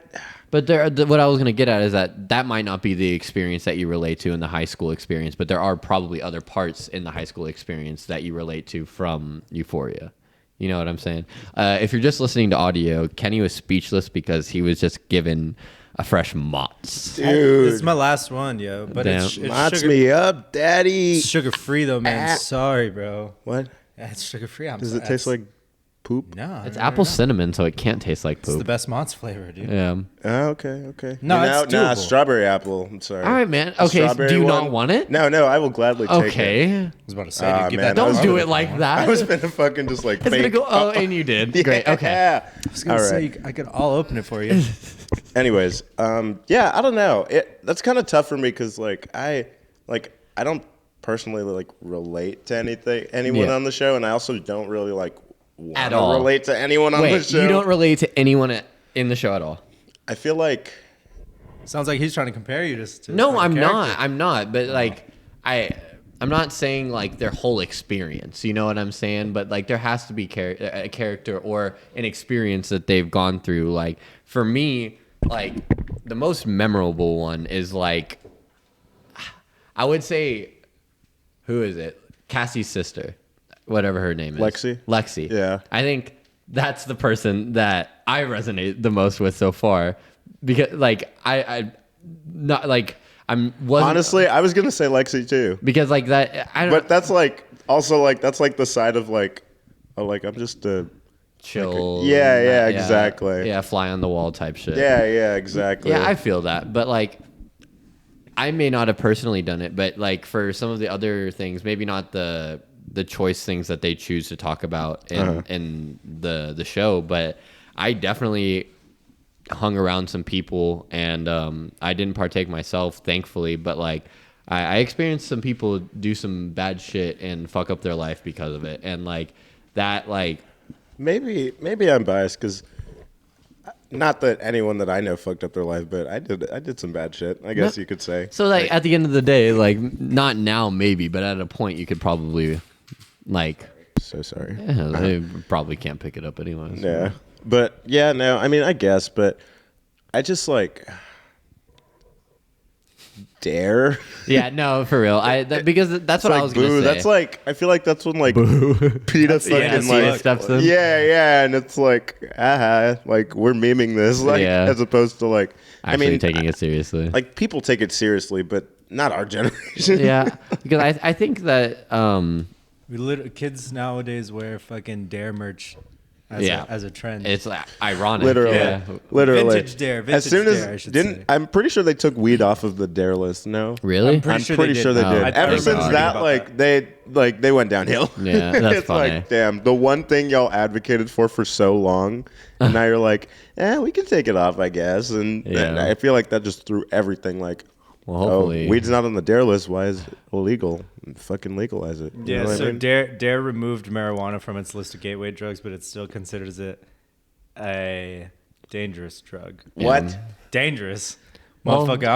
D: But what I was gonna get at is that might not be the experience that you relate to in the high school experience, but there are probably other parts in the high school experience that you relate to from Euphoria. You know what I'm saying? If you're just listening to audio, Kenny was speechless because he was just given a fresh Mott's.
B: Dude,
A: this is my last one, yo. But it's
B: Mott's me up, daddy.
A: It's sugar free though, man. Sorry, bro.
B: What?
A: Yeah, it's sugar free.
B: Does it taste like poop?
A: No,
D: it's apple cinnamon, so it can't taste like poop.
A: It's the best Mott's flavor, dude.
D: Yeah.
B: Oh, okay.
A: No, it's doable.
B: Nah, strawberry apple. I'm sorry.
D: All right, man. Okay, so do you not want it?
B: No, I will gladly take it.
D: Okay.
A: I was about to say, dude, give that.
D: Don't do it like that.
B: I was gonna fucking just like.
D: It's gonna go. Oh, and you did. Great. Okay.
B: Yeah.
A: I was gonna say I could all open it for you.
B: Anyways, yeah, I don't know. That's kind of tough for me because I don't personally like relate to anyone on the show, and I also don't really like
D: at all
B: relate to anyone on the show.
D: You don't relate to anyone in the show at all.
B: I feel like
A: sounds like he's trying to compare you to
D: no, I'm not. But like I'm not saying like their whole experience. You know what I'm saying? But like there has to be a character or an experience that they've gone through. Like for me, like the most memorable one is like I would say, who is it? Cassie's sister, whatever her name is. Lexi.
B: Yeah.
D: I think that's the person that I resonate the most with so far because like I not like
B: honestly, I was gonna say Lexi too
D: because like that.
B: But that's like also like that's like the side of like, oh, like I'm just a
D: chill.
B: Yeah, exactly.
D: Yeah, fly on the wall type shit.
B: Yeah, exactly.
D: Yeah, I feel that, but like. I may not have personally done it, but like for some of the other things, maybe not the choice things that they choose to talk about in the show, but I definitely hung around some people and I didn't partake myself, thankfully, but like I experienced some people do some bad shit and fuck up their life because of it, and like that, like
B: maybe I'm biased because. Not that anyone that I know fucked up their life, but I did some bad shit, I guess you could say.
D: So like at the end of the day, like not now maybe, but at a point you could probably like.
B: So sorry.
D: Yeah, they probably can't pick it up anyway. So.
B: Yeah, but yeah, no, I mean I guess, but I just like Dare.
D: Yeah, no, for real. Because that's what I was gonna say.
B: That's like, I feel like that's when like PETA fucking like
D: steps in.
B: yeah, and it's like like we're memeing this like as opposed to like
D: actually taking it seriously.
B: Like people take it seriously, but not our generation.
D: Yeah, because I think that
A: kids nowadays wear fucking Dare merch. As a trend.
D: It's like ironic.
B: Literally.
A: Vintage Dare. As soon as
B: I'm pretty sure they took weed off of the Dare list. No,
D: really?
B: I'm pretty sure they did. Ever since that, like they went downhill.
D: Yeah, that's
B: it's
D: funny.
B: like, damn, the one thing y'all advocated for so long, and now you're like, we can take it off, I guess. And I feel like that just threw everything. Like,
D: well, hopefully,
B: weed's not on the Dare list. Why is it illegal? Fucking legalize it.
A: You know what I mean? Dare removed marijuana from its list of gateway drugs, but it still considers it a dangerous drug.
B: What?
A: Dangerous.
D: Well,
A: motherfucker,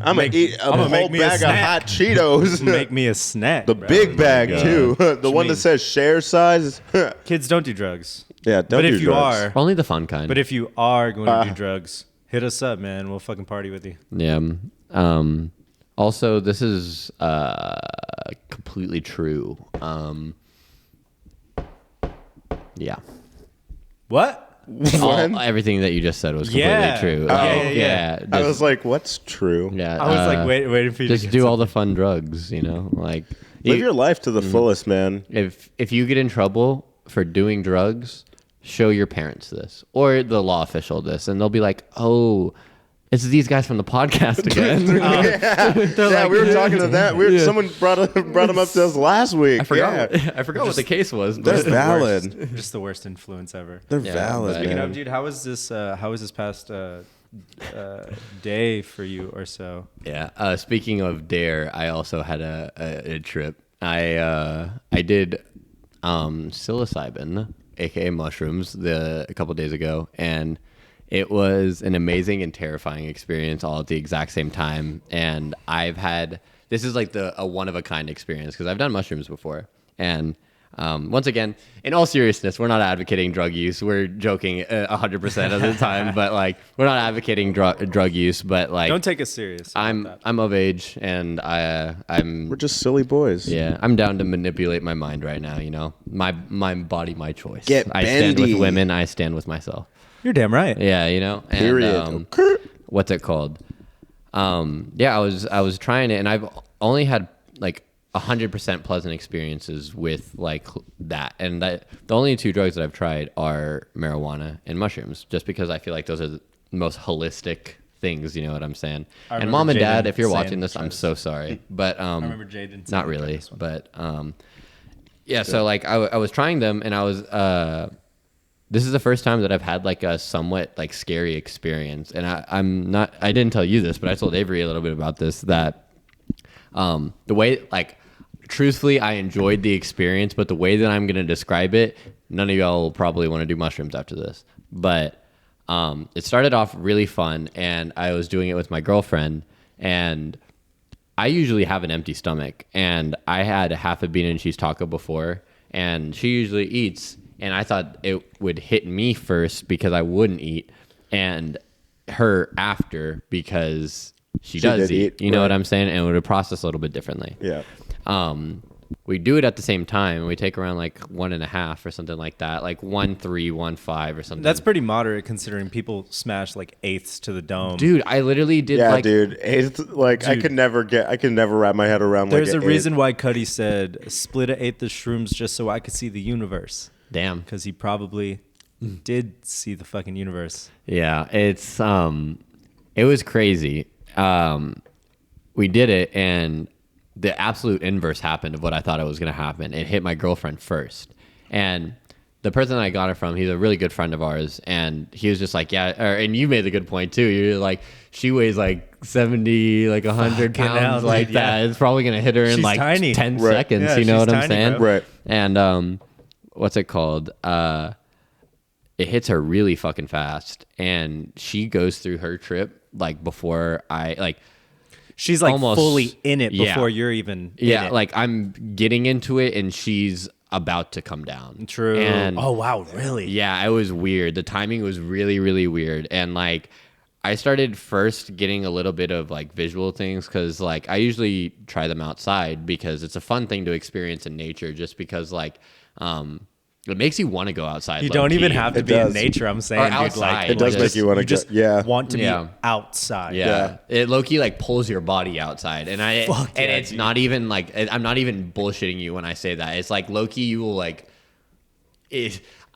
A: I'm
B: gonna eat a whole bag of hot Cheetos.
A: Make me a snack.
B: The big bag too. The one that says share size.
A: Kids don't do drugs.
B: Yeah, don't do drugs.
A: But if you are,
D: only the fun kind.
A: But if you are going to do drugs, hit us up, man. We'll fucking party with you.
D: Yeah. Also, this is completely true. Yeah.
A: What?
D: Everything that you just said was completely true.
A: Yeah.
B: I was like, what's true?
D: Yeah.
A: I was like, waiting for you
D: just
A: to
D: do all the fun drugs, you know? Like,
B: live your life to the fullest, man.
D: If you get in trouble for doing drugs, show your parents this or the law official this, and they'll be like, oh, it's these guys from the podcast again.
B: We were talking to that. Someone brought them up to us last week.
D: I forgot what the case was.
B: They're valid.
A: Just the worst influence ever.
B: They're valid, man.
A: You know, dude, how was this past day for you or so?
D: Yeah. Speaking of Dare, I also had a trip. I did psilocybin, aka mushrooms, a couple days ago, and it was an amazing and terrifying experience all at the exact same time. And this is like a one-of-a-kind experience because I've done mushrooms before. And once again, in all seriousness, we're not advocating drug use. We're joking 100% of the time, but like we're not advocating drug use. But like,
A: don't take us serious.
D: I'm of age, and
B: we're just silly boys.
D: Yeah, I'm down to manipulate my mind right now. You know, my body, my choice.
B: Get
D: I stand with women. I stand with myself.
A: You're damn right.
D: Yeah, you know. And,
B: period.
D: What's it called? I was trying it, and I've only had like 100% pleasant experiences with like that. And the only two drugs that I've tried are marijuana and mushrooms, just because I feel like those are the most holistic things. You know what I'm saying? And mom and dad, if you're watching this, I'm so sorry, but
A: I remember Jaden.
D: Not really, but yeah. So like I was trying them, and I was. This is the first time that I've had like a somewhat like scary experience, and I didn't tell you this, but I told Avery a little bit about this, that the way, like, truthfully, I enjoyed the experience, but the way that I'm going to describe it, none of y'all will probably want to do mushrooms after this, but it started off really fun, and I was doing it with my girlfriend, and I usually have an empty stomach, and I had half a bean and cheese taco before, and she usually eats. And I thought it would hit me first because I wouldn't eat, and her after because she does eat. You know what I'm saying? And it would process a little bit differently.
B: Yeah.
D: We do it at the same time, and we take around like 1.5 or something like that, like 1.3, 1.5 or something.
A: That's pretty moderate considering people smash like eighths to the dome.
D: Dude, I literally did.
B: Yeah, dude. Eighth, like dude, I could never wrap my head around.
A: There's
B: like
A: a reason why Cuddy said split an eighth of shrooms just so I could see the universe.
D: Damn.
A: Because he probably did see the fucking universe.
D: Yeah, it was crazy. We did it, and the absolute inverse happened of what I thought it was going to happen. It hit my girlfriend first. And the person that I got it from, he's a really good friend of ours, and he was just like, and you made a good point too. You're like, she weighs like 70, like 100 pounds, like that. It's probably going to hit her in like tiny. 10 seconds. Yeah, you know what I'm saying?
B: Right.
D: And, what's it called? It hits her really fucking fast, and she goes through her trip like before
A: she's like almost fully in it before you're even in it.
D: Like I'm getting into it, and she's about to come down.
A: True.
D: And
A: oh wow, really?
D: Yeah, it was weird. The timing was really, really weird, and like I started first getting a little bit of like visual things because like I usually try them outside because it's a fun thing to experience in nature. Just because like it makes you want to go outside.
A: You don't even have to be in
B: does.
A: nature. I'm saying,
D: Or
A: dude,
D: outside.
A: like
B: It does
D: Like,
B: make you want to
A: just
B: go. Yeah.
A: want to
D: Yeah.
A: be outside.
D: Yeah. It low-key like pulls your body outside. And
A: Fuck
D: and
A: yeah,
D: it's
A: dude.
D: not even like I'm not even bullshitting you when I say that. It's like low-key you will like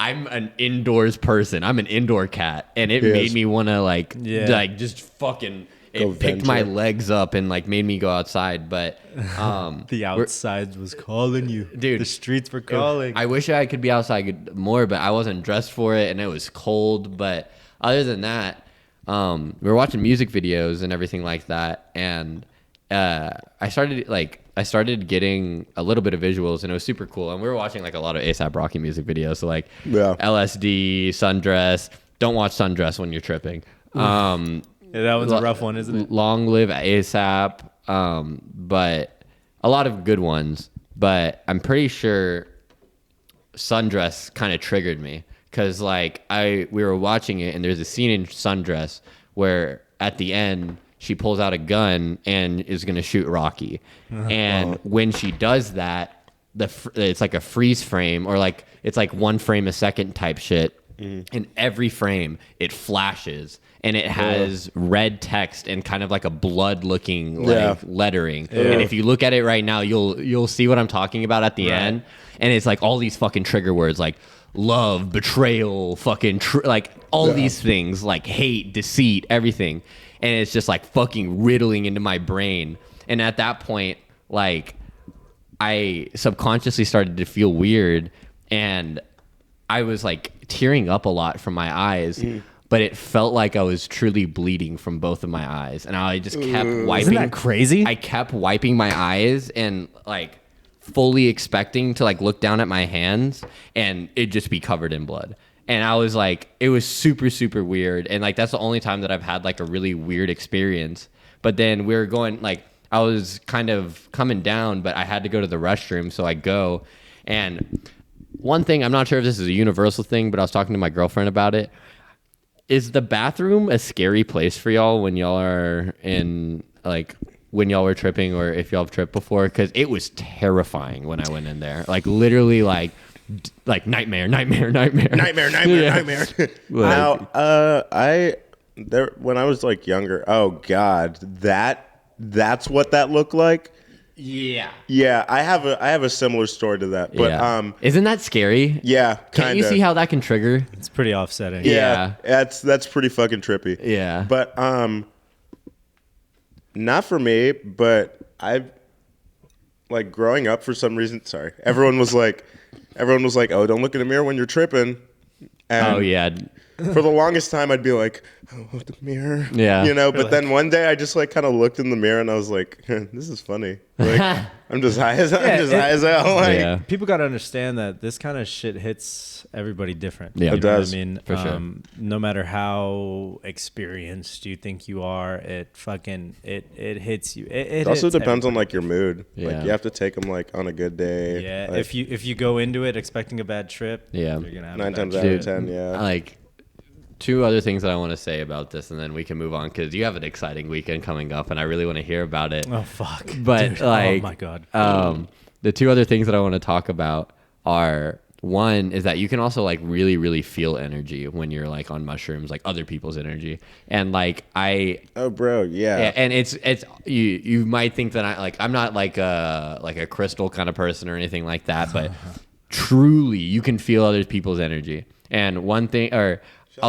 D: I'm an indoors person. I'm an indoor cat. And it
B: Yes.
D: made me want to like just fucking
B: Go
D: it picked my
B: venture.
D: legs up and like made me go outside. But
A: The outside was calling you,
D: Dude,
A: The streets were calling.
D: I wish I could be outside more, but I wasn't dressed for it and it was cold. But other than that, we were watching music videos and everything like that. And I started getting a little bit of visuals and it was super cool. And we were watching like a lot of A$AP Rocky music videos. So like LSD, Sundress. Don't watch Sundress when you're tripping.
A: Yeah, that one's a rough one, isn't it?
D: Long Live A$AP, but a lot of good ones. But I'm pretty sure Sundress kind of triggered me because like we were watching it and there's a scene in Sundress where at the end she pulls out a gun and is gonna shoot Rocky, and when she does that, it's like a freeze frame or like it's like 1 frame a second type shit. In every frame, it flashes and it has red text and kind of like a blood looking like lettering. And if you look at it right now, you'll see what I'm talking about at the end. And it's like all these fucking trigger words like love, betrayal, fucking like all these things like hate, deceit, everything. And it's just like fucking riddling into my brain. And at that point, like I subconsciously started to feel weird and I was like tearing up a lot from my eyes, but it felt like I was truly bleeding from both of my eyes. And I just kept wiping.
A: Isn't that crazy?
D: I kept wiping my eyes and like fully expecting to like look down at my hands and it just be covered in blood. And I was like, it was super, super weird. And like, that's the only time that I've had like a really weird experience. But then we were going like, I was kind of coming down, but I had to go to the restroom. So I go and one thing, I'm not sure if this is a universal thing, but I was talking to my girlfriend about it. Is the bathroom a scary place for y'all when y'all are in, like, when y'all were tripping or if y'all have tripped before? Because it was terrifying when I went in there. Like, literally, like nightmare.
B: Nightmare. Now, when I was like younger, oh God, that's what that looked like.
D: Yeah.
B: Yeah, I have a similar story to that. But
D: isn't that scary?
B: yeah,
D: Can't you see how that can trigger?
A: It's pretty offsetting.
B: Yeah, that's pretty fucking trippy.
D: Yeah.
B: But not for me, but I've like growing up for some reason, sorry. Everyone was like, "Oh, don't look in the mirror when you're tripping." And
D: Oh yeah.
B: for the longest time I'd be like, oh, the mirror.
D: Yeah.
B: You know, but then one day I just like kind of looked in the mirror and I was like, this is funny. Like, I'm just high as hell. Like,
D: Yeah.
A: People got to understand that this kind of shit hits everybody different.
D: Yeah.
A: You
B: It
A: know what
B: does.
A: I mean,
D: For sure.
A: No matter how experienced you think you are, it fucking it hits you. It
B: It also
A: hits
B: depends on
A: everybody.
B: like your mood.
D: Yeah.
B: Like you have to take them like on a good day.
A: Yeah,
B: Like,
A: if you go into it expecting a bad trip,
D: Yeah.
A: you're gonna have
B: 9
A: a bad
B: times
A: trip.
B: out of 10, yeah.
D: Like 2 other things that I want to say about this, and then we can move on because you have an exciting weekend coming up, and I really want to hear about it.
A: Oh fuck!
D: But
A: Dude,
D: like,
A: oh my god.
D: The 2 other things that I want to talk about are one is that you can also like really, really feel energy when you're like on mushrooms, like other people's energy, and like
B: oh, bro, yeah.
D: and it's you might think that I'm not like a crystal kind of person or anything like that, but truly you can feel other people's energy. And one thing, or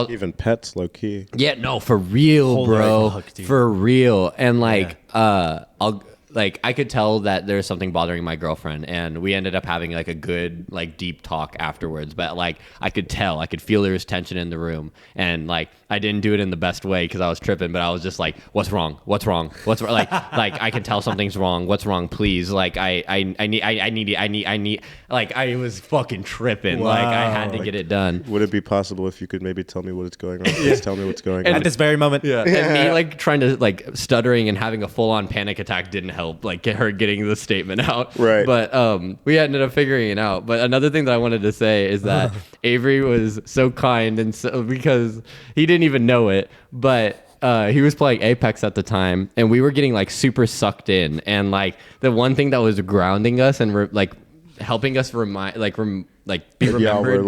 B: Even pets, low key.
D: yeah, no, for real,
A: Holy
D: bro.
A: fuck, dude.
D: For real. And like, I could tell that there's something bothering my girlfriend, and we ended up having like a good, like deep talk afterwards. But like, I could feel there was tension in the room, and like, I didn't do it in the best way because I was tripping. But I was just like, "What's wrong? What's wrong? What's wrong?" Like I can tell something's wrong. What's wrong? Please, like, I need. Like, I was fucking tripping. Like, I had to get it done.
B: Would it be possible if you could maybe tell me what's going on? Please tell me what's going on.
A: At this very moment,
D: Yeah. And me like trying to like stuttering and having a full on panic attack didn't help like get her getting the statement out.
B: Right.
D: But we ended up figuring it out. But another thing that I wanted to say is that Avery was so kind and so because he didn't even know it, but he was playing Apex at the time, and we were getting like super sucked in. And like the one thing that was grounding us and like helping us be remembered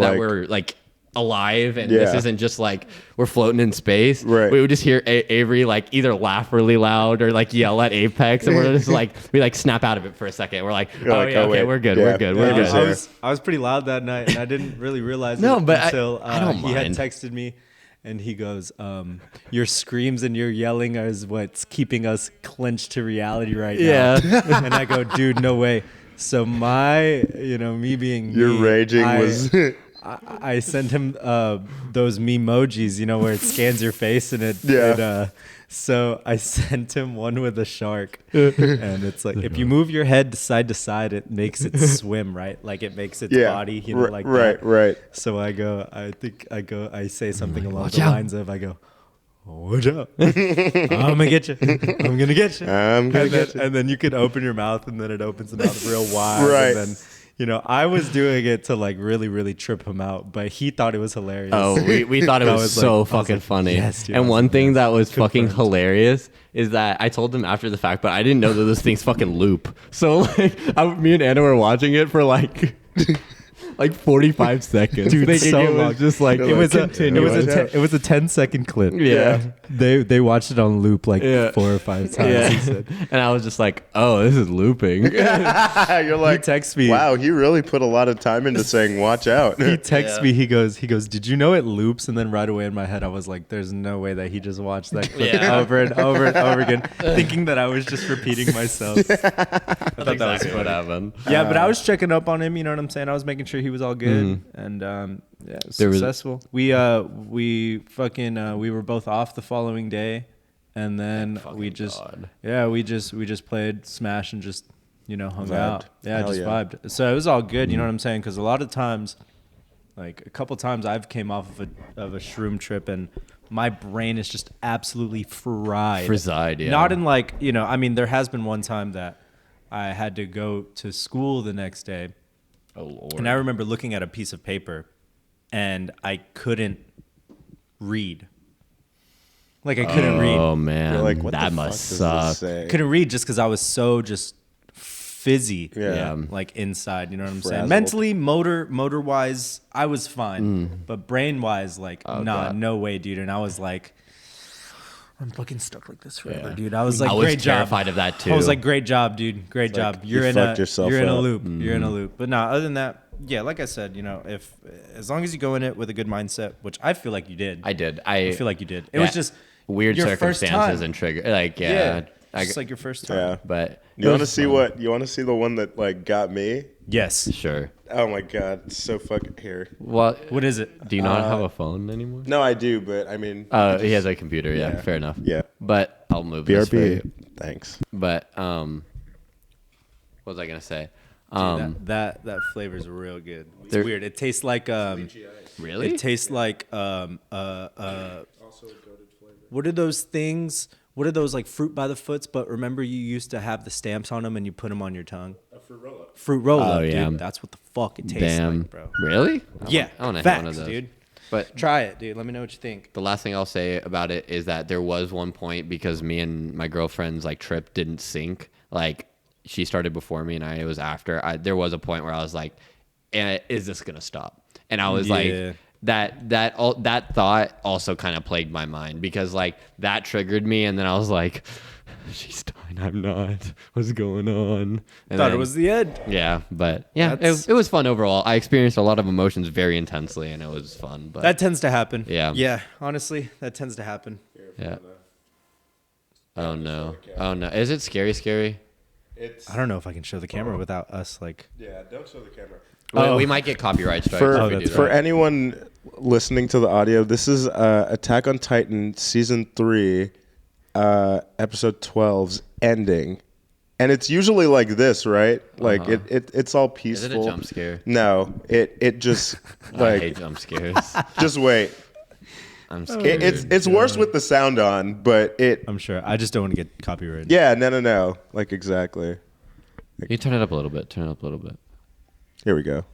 D: that we're like alive and this isn't just like we're floating in space.
B: Right.
D: We would just hear Avery like either laugh really loud or like yell at Apex, and we're just like we like snap out of it for a second. We're like, okay, we're good, we're good.
A: I was pretty loud that night, and I didn't really realize it
D: but
A: until
D: I don't
A: he had
D: mind.
A: texted me, and he goes, "Your screams and your yelling is what's keeping us clenched to reality right now." And I go, "Dude, no way." So me being
B: Your
A: me,
B: raging was.
A: I sent him those memojis, where it scans your face and so I sent him one with a shark, and it's like if you move your head side to side, it makes it swim, right? Like it makes its body, like that.
B: Right.
A: So I say something along the lines of, watch out. I'm gonna get you. I'm gonna get you. And then you can open your mouth, and then it opens the mouth real wide.
B: Right.
A: And then, I was doing it to like really, really trip him out, but he thought it was hilarious.
D: Oh, we thought it was so fucking funny.
A: Yes, dude,
D: and one thing that was fucking
A: Confirmed.
D: hilarious is that I told him after the fact, but I didn't know that those things fucking loop. So like, me and Anna were watching it for like 45 seconds.
A: Dude,
D: thinking
A: so
D: it was
A: long.
D: just like
A: It was a
D: continuous.
A: 10-second clip.
D: Yeah.
A: They watched it on loop like 4 or 5 times. He said.
D: And I was just like, oh, this is looping.
B: You're like,
A: He texts me.
B: wow, he really put a lot of time into saying watch out.
A: He texts me. He goes, did you know it loops? And then right away in my head, I was like, there's no way that he just watched that clip over and over and over again, thinking that I was just repeating myself. I thought that was
D: Exactly what
A: funny.
D: happened.
A: Yeah, but I was checking up on him. You know what I'm saying? I was making sure he was all good, and it was successful. We were both off the following day, and then we just played Smash and just hung out. Yeah,
B: Hell
A: just
B: yeah.
A: vibed. So it was all good. You know what I'm saying? Because a lot of times, like a couple times, I've came off of a shroom trip and my brain is just absolutely fried.
D: Frizzed, yeah.
A: Not in like there has been one time that I had to go to school the next day.
D: Oh Lord.
A: And I remember looking at a piece of paper and I couldn't read. Like I couldn't read.
D: Oh man,
B: You're like, what
D: that
B: the
D: must
B: fuck
D: suck.
B: does this say?
A: Couldn't read just because I was so just fizzy.
B: Yeah.
A: Like inside, you know what I'm saying?
B: Frazzled.
A: Mentally, motor wise, I was fine. But brain wise, like,
D: God.
A: no way, dude. And I was like, I'm fucking stuck like this forever, dude. I was like,
D: I was
A: great job.
D: terrified of that too.
A: I was like, great job, dude. Great job.
B: you
A: You're in
B: fucked yourself
A: a
B: up.
A: loop. You're in a loop. But other than that, yeah, like I said, if as long as you go in it with a good mindset, which I feel like you did.
D: I did.
A: I feel like you did. It was just
D: weird
A: your first
D: circumstances
A: time.
D: and trigger. Like
A: Just like your first time.
B: Yeah.
D: but
B: You want to see you want to see the one that like got me?
A: Yes.
D: sure.
B: Oh my god, it's so fucking here.
A: What is it?
D: Do you not have a phone anymore?
B: No, I do, but I mean,
D: He has a computer. Yeah, fair enough.
B: yeah.
D: But I'll move this for
B: BRB.
D: you.
B: Thanks.
D: But what was I gonna say?
A: That flavor is real good. It's
D: There-
A: weird. It tastes like
D: Really?
A: It tastes like what are those things? What are those like fruit by the foots? But remember, you used to have the stamps on them and you put them on your tongue. A fruit roll up. Fruit roll up,
D: Oh, yeah.
A: dude. That's what the fuck it tastes like, bro.
D: Really?
A: Yeah,
D: I want to have
A: facts,
D: one of those.
A: dude.
D: But
A: Try it, dude. Let me know what you think.
D: the last thing I'll say about it is that there was one point because me and my girlfriend's like trip didn't sync. Like she started before me and I was after. There was a point where I was like, "Is this gonna stop?" And I was like, that thought also kind of plagued my mind because like that triggered me, and then I was like, "She's dying, I'm not. What's going on?" And
A: Thought
D: then-
A: it was the end.
D: Yeah, but yeah,
A: That's-
D: it was fun overall. I experienced a lot of emotions very intensely, and it was fun. But
A: That tends to happen.
D: Yeah.
A: Yeah. Honestly, that tends to happen.
D: yeah. Oh no! Oh no! Is it scary? Scary?
B: It's
A: I don't know if I can show the camera without us like.
B: yeah. Don't show the camera.
D: We might get copyright strikes
B: For,
D: if we do
A: that's
D: that.
B: for anyone listening to the audio, this is Attack on Titan season 3, episode 12's ending, and it's usually like this, right? Like it's all
D: Is
B: peaceful.
D: it a jump scare?
B: No, it just
D: I
B: like
D: hate jump scares.
B: just wait.
D: I'm scared.
B: It's worse with the sound on, but
A: I'm sure. I just don't want to get copyrighted.
B: yeah, no, like exactly.
D: You turn it up a little bit. Turn it up a little bit.
B: Here we go.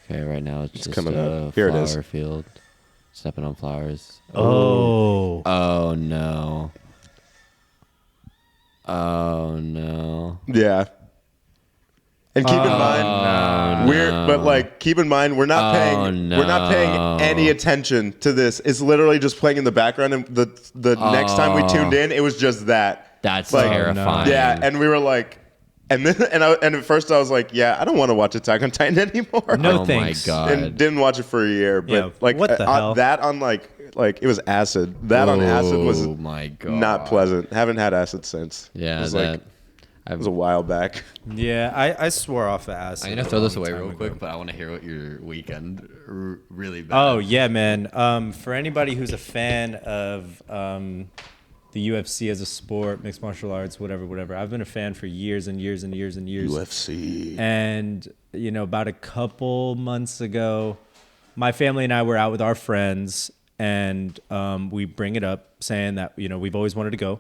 D: Okay, right now it's just
B: coming
D: a
B: up. Here it
D: flower
B: is.
D: field. Stepping on Flowers.
A: Oh.
D: Oh no. Oh no.
B: Yeah. And keep in mind, keep in mind, we're not paying any attention to this. It's literally just playing in the background. And the next time we tuned in, it was just that.
D: That's
B: like,
D: terrifying.
B: Yeah, and we were like, and at first I was like, yeah, I don't want to watch Attack on Titan anymore.
A: No
D: oh
A: thanks.
D: my god.
B: And didn't watch it for a year. But
A: Yeah,
B: like
A: what the hell?
B: That on like it was acid. That on acid was
D: my god.
B: not pleasant. Haven't had acid since.
D: Yeah,
B: it was it was a while back.
A: Yeah, I swore off the acid.
D: I'm gonna throw this away real quick, but I want to hear what your weekend really bad.
A: Oh yeah, man. For anybody who's a fan of the UFC as a sport, mixed martial arts, whatever. I've been a fan for years and years and years and years.
B: UFC.
A: And about a couple months ago, my family and I were out with our friends, and we bring it up saying that we've always wanted to go.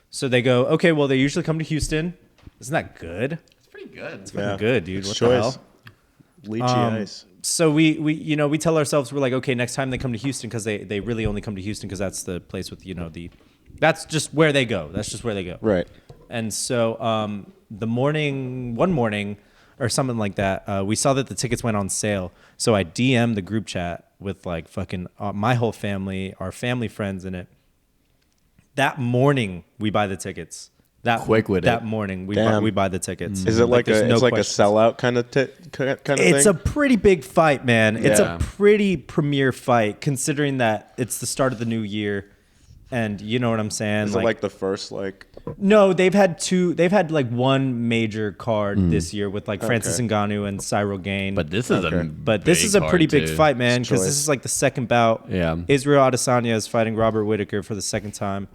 A: So they go, okay, well they usually come to Houston. Isn't that good?
D: It's pretty good.
A: It's fucking good, dude. What
B: choice.
A: the hell?
B: Lychee ice.
A: So we tell ourselves, we're like, okay, next time they come to Houston, because they really only come to Houston because that's the place with that's just where they go. That's just where they go.
B: Right.
A: And so one morning or something like that, we saw that the tickets went on sale. So I DM'd the group chat with like fucking my whole family, our family friends in it. That morning we buy the tickets. That morning we buy the tickets.
B: Is it like
A: there's
B: a sellout kind of thing?
A: It's a pretty big fight, man. It's
D: Yeah.
A: a pretty premier fight considering that it's the start of the new year. And you know what I'm saying?
B: Is it like the first
A: No, they've had like one major card this year with like Francis Ngannou and Cyril Gain.
D: But this is
A: this is a pretty big
D: too.
A: fight, man, because
B: choice.
A: this is like the second bout.
D: Yeah.
A: Israel Adesanya is fighting Robert Whittaker for the second time.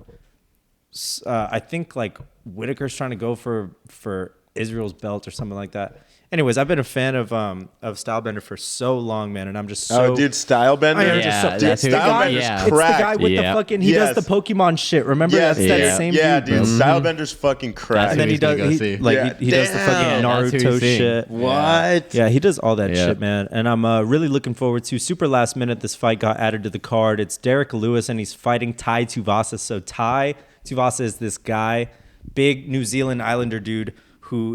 A: I think like Whittaker's trying to go for Israel's belt or something like that. Anyways, I've been a fan of Stylebender for so long, man, and I'm just so.
B: Oh, dude, Stylebender.
A: I am just so.
D: that's
A: It's the
D: who-
A: guy.
D: yeah.
A: It's the guy with
D: Yeah.
A: the fucking. He does the Pokemon shit. Remember that's that same
B: yeah,
A: dude.
B: dude. Stylebender's fucking crack.
A: And then he
D: he's gonna
A: does
D: go see.
A: he
B: Yeah.
A: does the fucking
D: Damn, that's who
A: Naruto
D: he's seeing.
A: shit.
B: What?
A: Yeah, he does all that
D: Yeah.
A: shit, man. And I'm really looking forward to super last minute. This fight got added to the card. It's Derek Lewis, and he's fighting Tai Tuivasa. So Tai Tuivasa is this guy, big New Zealand Islander dude.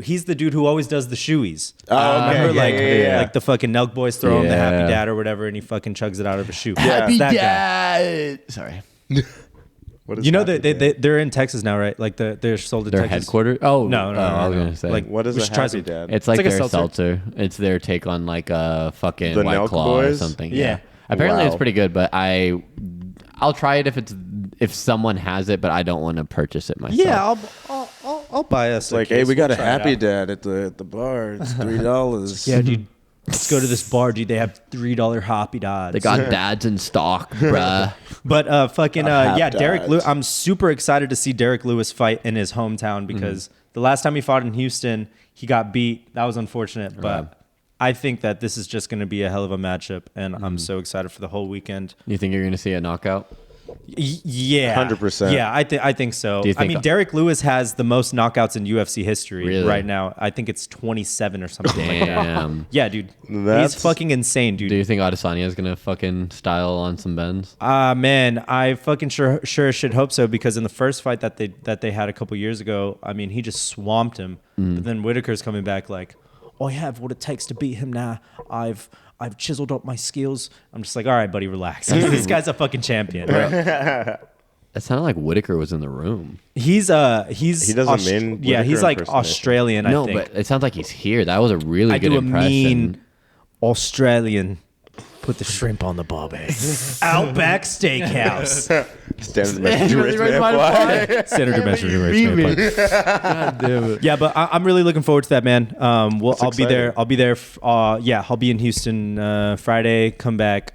A: He's the dude who always does the shoeies.
B: Oh, okay.
A: Remember,
B: Yeah.
A: like the fucking Nelk boys throw him the Happy
D: Yeah.
A: Dad or whatever, and he fucking chugs it out of a shoe.
D: Happy
A: It's that guy.
D: Dad. Sorry.
B: What is
A: You know
B: Happy Dad?
A: they're in Texas now, right? Like they're sold in
D: Their
A: Texas.
D: headquarters? Oh,
A: No.
D: I was gonna say.
A: Like,
B: What is
A: we
B: a
A: should try
B: Happy
A: some-
B: Dad?
D: It's like
A: like a
D: their
A: seltzer.
D: seltzer. It's their take on like a fucking
B: The
D: White
B: Nelk
D: Claw or
B: Boys?
D: something.
A: Yeah.
D: Apparently it's
B: Wow.
D: pretty good, but I'll try it if someone has it, but I don't want to purchase it myself.
A: Yeah, I'll buy us.
B: Like, hey, we got a Happy Dad at the bar. It's $3.
A: Yeah, dude. Let's go to this bar, dude. They have $3 Happy Dads.
D: They got dads in stock, bruh.
A: But
B: Hap
A: Derek
B: Dads.
A: Lewis. I'm super excited to see Derek Lewis fight in his hometown because the last time he fought in Houston, he got beat. That was unfortunate, but I think that this is just going to be a hell of a matchup, and I'm so excited for the whole weekend.
D: You think you're gonna see a knockout?
A: Yeah,
B: 100%.
A: Yeah, I think so.
D: Do you
A: I
D: think-
A: mean, Derek Lewis has the most knockouts in UFC history
D: Really?
A: right now. I think it's 27 or something like that.
D: Damn.
A: Yeah, dude.
B: That's-
A: He's fucking insane, dude.
D: Do you think Adesanya is gonna fucking style on some bends?
A: Man, I fucking sure should hope so because in the first fight that they had a couple years ago, I mean, he just swamped him. But then Whittaker's coming back like, I have what it takes to beat him now. I've chiseled up my skills. I'm just like, all right, buddy, relax. This guy's a fucking champion.
D: That sounded like Whittaker was in the room.
A: He doesn't
B: mean
A: yeah, he's
B: Whittaker
A: like
B: impersonation.
A: Australian.
D: No,
A: I think.
D: but it sounds like he's here. That was a really
A: I
D: good
A: do a
D: impression.
A: mean Australian. Put the shrimp on the barbie. Outback Steakhouse.
B: Standard dimension rich man fly.
A: Standard dimension rich man.
D: God damn it.
A: Yeah, but I'm really looking forward to that, man. I'll be there.
B: exciting.
A: I'll be there. I'll be in Houston Friday. Come back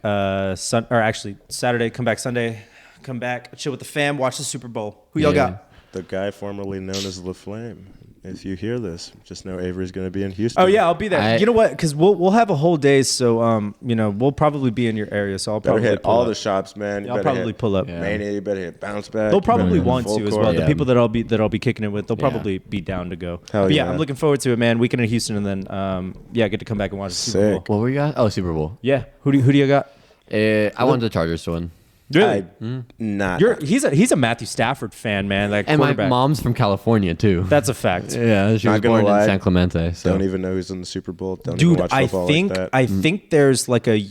A: Saturday. Come back Sunday. Come back, chill with the fam, watch the Super Bowl. Who y'all
D: Yeah.
A: got?
B: The guy formerly known as La Flame. If you hear this, just know Avery's going to be in Houston.
A: Oh yeah, I'll be there. You know what? Because we'll have a whole day, so we'll probably be in your area. So I'll
B: better
A: probably
B: hit
A: pull
B: all
A: up.
B: the shops, man. You
A: I'll
B: better
A: probably
B: hit
A: pull up.
D: Yeah.
B: Mania, you better hit Bounce Back.
A: They'll
B: you better
A: probably
B: hit
A: want
B: Full
A: to as
B: Court.
A: well. The
D: Yeah.
A: people that I'll be kicking it with, they'll probably be down to go.
B: Hell
A: But yeah,
B: yeah.
A: I'm looking forward to it, man. Weekend in Houston, and then get to come back and watch the Super Bowl.
B: Sick.
D: What were you got? Oh, Super Bowl.
A: Yeah. Who do you got?
D: I want the Chargers to win.
A: Really?
B: Not.
A: He's a Matthew Stafford fan, man. Like
D: And my
A: quarterback.
D: mom's from California too.
A: That's a fact.
D: Yeah, she was
B: Not gonna
D: born
B: lie,
D: in San Clemente. So
B: Don't even know who's in the Super Bowl. Don't even
A: Dude,
B: watch
A: I
B: football
A: think
B: like that.
A: I think there's like a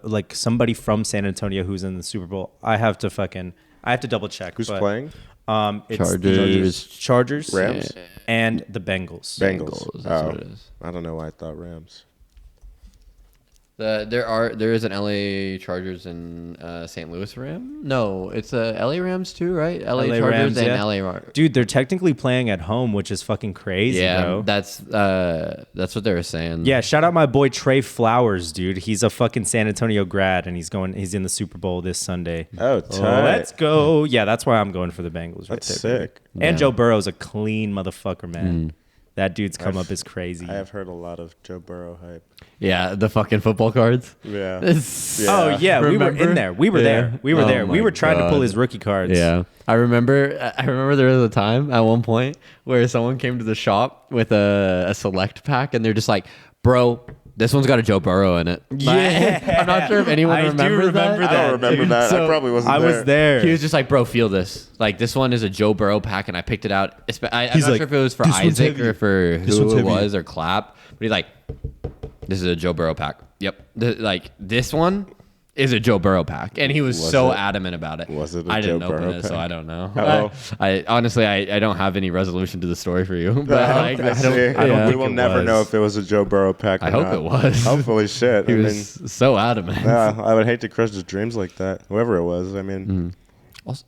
A: like somebody from San Antonio who's in the Super Bowl. I have to double check.
B: Who's
A: but,
B: playing?
A: It's
D: Chargers.
A: the Chargers,
B: Rams?
A: and the Bengals.
B: Bengals.
D: That's
B: Oh,
D: what it is.
B: I don't know why I thought Rams.
D: There is an LA Chargers and St. Louis Ram. No, it's LA Rams too, right? LA Chargers
A: Rams,
D: and
A: yeah.
D: LA Rams.
A: Dude, they're technically playing at home, which is fucking crazy,
D: Yeah,
A: bro.
D: that's what they were saying.
A: Yeah, shout out my boy Trey Flowers, dude. He's a fucking San Antonio grad, and he's in the Super Bowl this Sunday.
B: Oh, tight.
A: Let's go! Yeah, that's why I'm going for the Bengals.
B: That's
A: right there, baby.
B: sick.
A: And
D: Yeah.
A: Joe Burrow's a clean motherfucker, man. That dude's come up is crazy.
B: I have heard a lot of Joe Burrow hype.
D: Yeah, the fucking football cards.
B: Yeah.
D: It's-
B: Yeah.
A: Oh yeah, we were
D: Remember?
A: in there. We were
D: Yeah.
A: there. We were
D: Oh
A: there. We
D: my
A: were trying to pull
D: God.
A: his rookie cards.
D: Yeah, I remember there was a time at one point where someone came to the shop with a select pack, and they're just like, "Bro, this one's got a Joe Burrow in it."
A: Yeah.
D: I'm not sure if anyone
A: I do
D: remembers
A: remember
B: I don't remember that.
D: So,
B: I probably wasn't
A: I
B: there.
A: was there.
D: He was just like, "Bro, feel this. Like, this one is a Joe Burrow pack," and I picked it out. I'm
A: He's
D: not
A: like,
D: sure if it was for
A: "This one's
D: Isaac
A: heavy.
D: or for
A: This
D: who
A: one's
D: it
A: heavy."
D: was or Clap, but he's like, "This is a Joe Burrow pack." Yep, like this one is a Joe Burrow pack, and he was so
B: it?
D: adamant about it.
B: Was it a
D: I didn't
B: Joe
D: open
B: Burrow
D: it, so
B: pack?
D: I don't know.
B: Oh.
D: I honestly, I don't have any resolution to the story for you, but like,
B: I see.
D: yeah.
B: We will never know if it was a Joe Burrow pack. Or
D: I hope
B: not.
D: it was.
B: Hopefully, shit.
D: He
B: I mean,
D: was so adamant.
B: yeah, I would hate to crush his dreams like that. Whoever it was. I mean,
D: Also,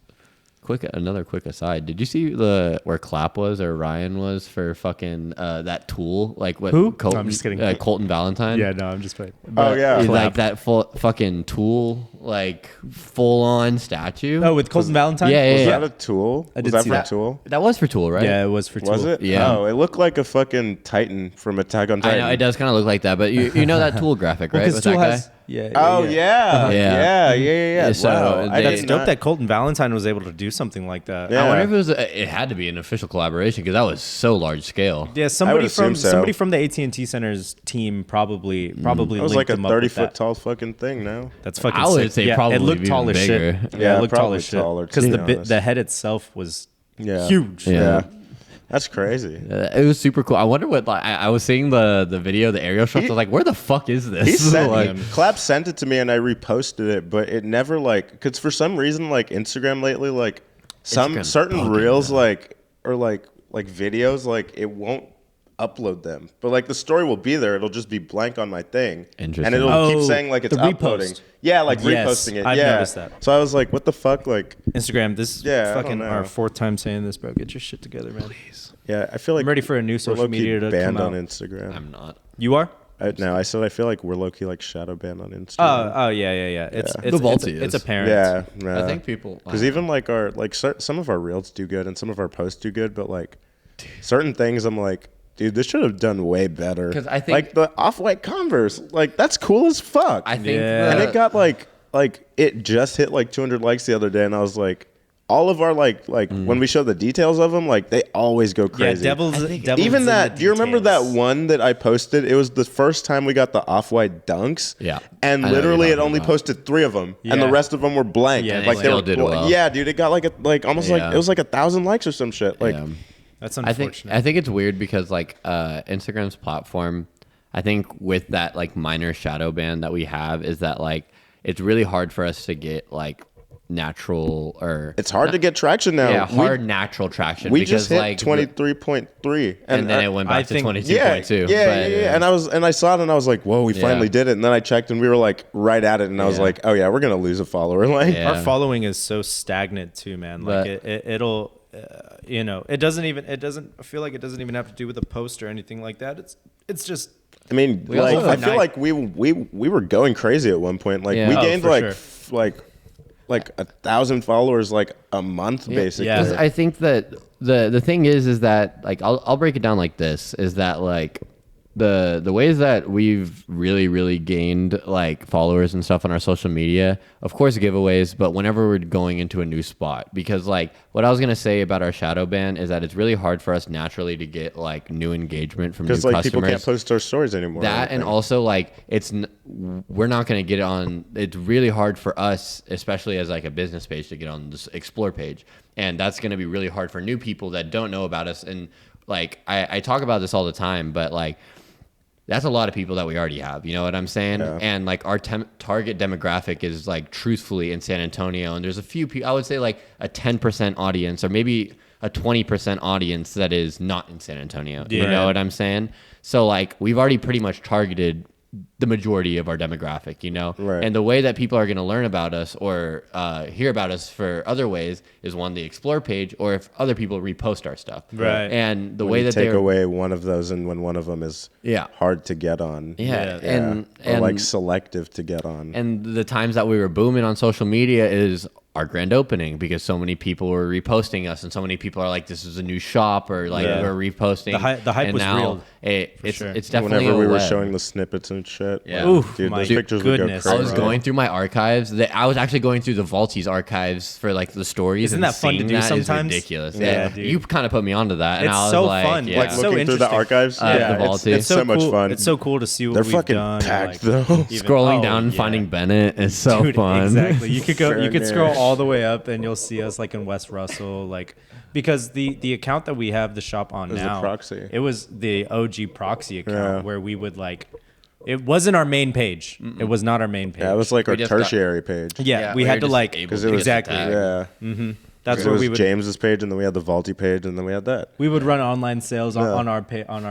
D: another quick aside. Did you see where Clap was or Ryan was for fucking that Tool? Like what?
A: Who?
D: Colton,
A: No, I'm just kidding.
D: Colton Valentine.
A: Yeah, no, I'm just playing.
B: oh yeah.
D: He's like that full fucking Tool, like full on statue.
A: Oh, with Colton Valentine?
D: Yeah,
B: Was
D: yeah.
B: that a Tool?
A: I
B: Was
A: did
B: that
A: see
B: from
A: that.
B: Tool?
D: That was for Tool, right?
A: Yeah, it was for Tool.
B: Was it?
D: Yeah.
B: Oh, it looked like a fucking Titan from Attack on
D: I
B: Titan.
D: know it does kind of look like that, but you know that Tool graphic, right?
A: Because
D: With
A: Tool
D: that
A: has.
D: guy?
A: Yeah.
B: Oh yeah.
D: Yeah.
B: Yeah.
D: So
B: Wow.
D: they-
A: That's
B: did
A: dope
B: not-
A: that Colton Valentine was able to do something like that.
B: Yeah.
D: I wonder if it was. It had to be an official collaboration because that was so large scale.
A: Yeah, somebody
B: assume
A: from
B: so.
A: somebody from the AT&T Center's team probably
B: It was
A: linked
B: like a
A: him up with
B: 30-foot
A: that.
B: tall fucking thing now.
A: That's fucking
D: I would
A: sick.
D: say
A: Yeah,
D: probably
A: it looked tall
D: even
A: as shit.
D: bigger.
A: Yeah,
B: Yeah,
A: it looked tall
B: probably
A: as shit.
B: taller, to
A: Because
B: be honest.
A: the head itself was
B: Yeah.
A: huge.
D: Yeah.
B: That's crazy.
D: It was super cool. I wonder what like I was seeing the video, the aerial shots. I was like, where the fuck is this?
B: He sent
D: like,
B: Clap sent it to me and I reposted it, but it never because for some reason like Instagram lately like some
D: Instagram's
B: certain
D: bugging
B: reels
D: now.
B: like or like videos like it won't upload them, but like the story will be there. It'll just be blank on my thing, and
D: Interesting.
B: it'll keep
A: Oh,
B: saying like it's
A: the repost.
B: uploading. Yeah, like
A: Yes,
B: reposting it.
A: I've
B: yeah,
A: noticed that.
B: So I was like, what the fuck, like.
A: Instagram, this is
B: Yeah, I don't
A: fucking
B: know.
A: our fourth time saying this, bro. Get your shit together, man. Please.
B: Yeah, I feel like
A: I'm ready for a new
B: we're
A: social
B: low-key
A: media to
B: banned
A: come
B: on
A: out.
B: Instagram.
D: I'm not.
A: You are?
B: No, I said I feel like we're low key like shadow banned on Instagram.
A: Oh yeah. It's
D: The Vaulti
A: it's
D: is.
A: apparent.
B: yeah,
D: I think people
B: because even like our like some of our reels do good and some of our posts do good, but like certain things I'm like, dude, this should have done way better.
D: 'Cause I think-
B: like the Off-White Converse, like that's cool as fuck.
D: I think
A: Yeah.
B: and it got like it just hit like 200 likes the other day, and I was like, all of our like when we show the details of them, like they always go
A: Yeah,
B: crazy.
A: devil's
B: Even
A: in
B: that,
A: the
B: do you remember that
A: details.
B: one that I posted? It was the first time we got the Off-White Dunks.
D: Yeah.
B: And
D: I know what
B: literally
D: you're
B: it
D: talking
B: only
D: about.
B: posted 3 of them. And the
A: Yeah.
B: rest of them were blank.
A: Yeah,
B: like
A: they
B: they
D: still
B: were,
D: did well.
B: Yeah, dude, it got like almost like,
D: Yeah.
B: it was like 1,000 likes or some shit. Like,
D: Yeah.
A: That's
D: I
A: unfortunate.
D: think it's weird because like Instagram's platform, I think with that like minor shadow ban that we have is that like it's really hard for us to get like natural or
B: it's hard to get traction now.
D: yeah,
B: We-
D: hard natural traction.
B: We
D: because,
B: just hit
D: like
B: 23.3.
D: and then it went
A: I
D: back to
A: think-
D: 22.2.
B: Yeah. And I saw it and I was like, whoa, we finally did it. And then I checked and we were like right at it. And I was
D: Yeah.
B: like, oh yeah, we're going to lose a follower. Like,
D: Yeah.
A: Our following is so stagnant too, man. Like
D: But-
A: it'll, it doesn't I feel like it doesn't even have to do with a post or anything like that. It's just
B: I mean,
D: We
B: like,
D: also-
B: I feel like we were going crazy at one point. Like
D: Yeah.
B: we
D: Oh,
B: gained
A: for
B: like,
A: sure.
B: like 1,000 followers like a month basically.
A: Yeah.
D: 'Cause I think that the thing is that like I'll break it down like this is that like the ways that we've really gained like followers and stuff on our social media, of course giveaways, but whenever we're going into a new spot, because like what I was gonna say about our shadow ban is that it's really hard for us naturally to get like new engagement from new
B: because like
D: customers.
B: people can't post our stories anymore.
D: That and also like we're not gonna get it on. It's really hard for us, especially as like a business page, to get on this explore page, and that's gonna be really hard for new people that don't know about us. And like I talk about this all the time, but like that's a lot of people that we already have, you know what I'm saying?
B: Yeah.
D: And like our target demographic is like truthfully in San Antonio, and there's a few people, I would say like a 10% audience or maybe a 20% audience that is not in San Antonio.
A: Yeah.
D: You know what I'm saying? So like we've already pretty much targeted the majority of our demographic, you know?
B: Right.
D: And the way that people are going to learn about us or hear about us for other ways is one, the explore page, or if other people repost our stuff.
A: Right.
D: And the
B: when
D: way
B: you
D: that
B: take
D: they're
B: away one of those, and when one of them is
D: Yeah.
B: hard to get on.
D: Yeah.
A: Yeah.
B: Or like selective to get on.
D: And the times that we were booming on social media is our grand opening, because so many people were reposting us, and so many people are like, "This is a new shop," or like
A: Yeah.
D: we're reposting.
A: The hype
D: and
A: was
D: now
A: real.
D: It's
A: sure.
D: it's definitely
B: Whenever we
D: a
B: were
D: web.
B: showing the snippets and shit.
D: Yeah.
B: Like,
A: Oof,
B: dude,
A: my
B: those pictures would go
A: goodness.
B: crazy.
D: I was going through my archives. I was actually going through the Vaulti's archives for like the stories.
A: Isn't
D: and
A: that fun to
D: seeing
A: do
D: that is
A: sometimes?
D: ridiculous.
A: Yeah,
D: Yeah,
A: dude.
D: you kind of put me onto that, and
A: It's
D: I was
A: so
D: like,
A: fun.
D: yeah.
B: Like
A: so
B: looking through the
A: interesting.
B: archives.
D: The
B: yeah,
D: Vaulti.
B: it's so much
A: cool.
B: fun.
A: It's so cool to see what
B: They're
A: we've
B: fucking
A: done. and,
B: packed,
A: like,
B: though.
A: even-
D: Scrolling
A: oh,
D: down and
A: yeah.
D: finding Bennett is so
A: Dude,
D: fun.
A: Exactly. You could go. You could
B: Fair
A: scroll
B: enough.
A: all the way up, and you'll see us like in West Russell, like because the account that we have the shop on
B: It was the
A: now,
B: proxy.
A: it was the OG proxy account
B: Yeah.
A: where we would like. It wasn't our main page. It was not our main page.
B: Yeah, it was like
D: We
B: our
D: just got-
B: tertiary page.
A: Yeah, we
D: we
A: had
D: were
A: to
D: just
A: like
D: able
B: 'Cause
D: to
B: it was-
A: exactly.
D: tag.
B: Yeah.
A: That's
B: It
A: where
B: was
A: we would
B: James's page, and then we had the Vaulti page, and then we had that.
A: we would run online sales on,
B: Yeah.
A: on our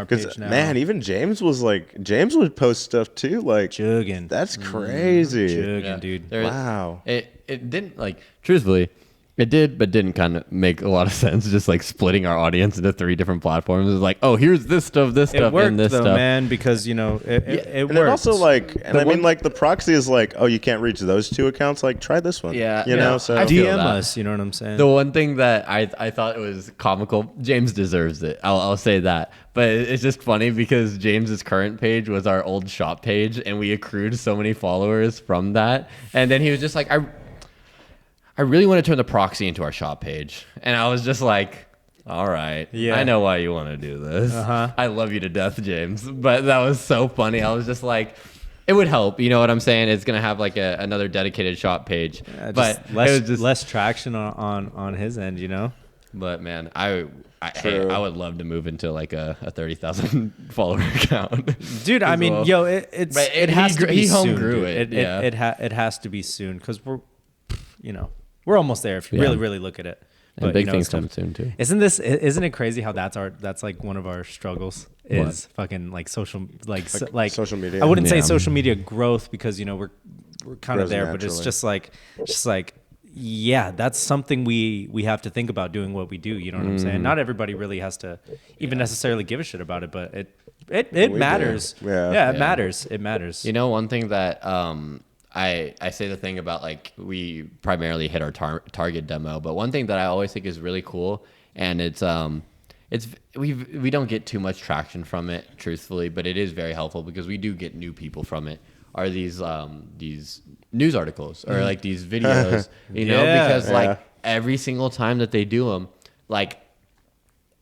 B: Because
A: page now.
B: man, even James would post stuff too. Like
A: jugging,
B: that's crazy.
A: jugging,
D: Yeah.
A: dude.
D: There-
B: Wow.
D: It didn't like truthfully. It did, but didn't kind of make a lot of sense. Just like splitting our audience into 3 different platforms. It's like, oh, here's this stuff,
A: It worked
D: and this
A: though,
D: stuff.
A: man, because you know it
B: And
A: worked.
B: it also like, and
A: The
B: I mean,
A: one-
B: like the proxy is like, oh, you can't reach those 2 accounts. Like, try this one.
D: Yeah,
B: you
D: yeah.
B: know. So
D: I feel
A: DM
D: that.
A: us. You know what I'm saying?
D: The one thing that I thought was comical, James deserves it. I'll say that. But it's just funny because James's current page was our old shop page, and we accrued so many followers from that. And then he was just like, I really want to turn the proxy into our shop page. And I was just like, all right.
A: Yeah.
D: I know why you want to do this.
A: Uh-huh.
D: I love you to death, James. But that was so funny. I was just like, it would help. You know what I'm saying? It's going to have like another dedicated shop page.
A: Just
D: But it
A: less
D: was just,
A: less traction on his end, you know.
D: but man, I
B: True.
D: would love to move into like a 30,000 follower account.
A: Dude, I
D: as
A: mean,
D: well.
A: yo, it's
D: But
A: it has to be
D: he
A: soon.
D: homegrew
A: Dude.
D: it, yeah.
A: It has to be soon because we're almost there if you
D: Yeah.
A: really look at it.
D: And
A: But,
D: big
A: you know,
D: things
A: it's gonna-
D: coming soon too.
A: Isn't it crazy how that's like one of our struggles is fucking like social like
B: social media.
A: I wouldn't say
D: Yeah.
A: social media growth because you know we're kind of
B: Grows
A: there, but it's
B: naturally.
A: just like yeah, that's something we have to think about doing what we do. You know what I'm saying? Not everybody really has to even necessarily give a shit about it, but it
B: do.
A: matters.
B: Yeah.
A: It matters. It matters.
D: You know, one thing that I say the thing about like we primarily hit our target demo, but one thing that I always think is really cool, and it's we don't get too much traction from it, truthfully, but it is very helpful because we do get new people from it. Are these news articles or like these videos, you know?
A: Yeah.
D: Because
B: Yeah.
D: like every single time that they do them, like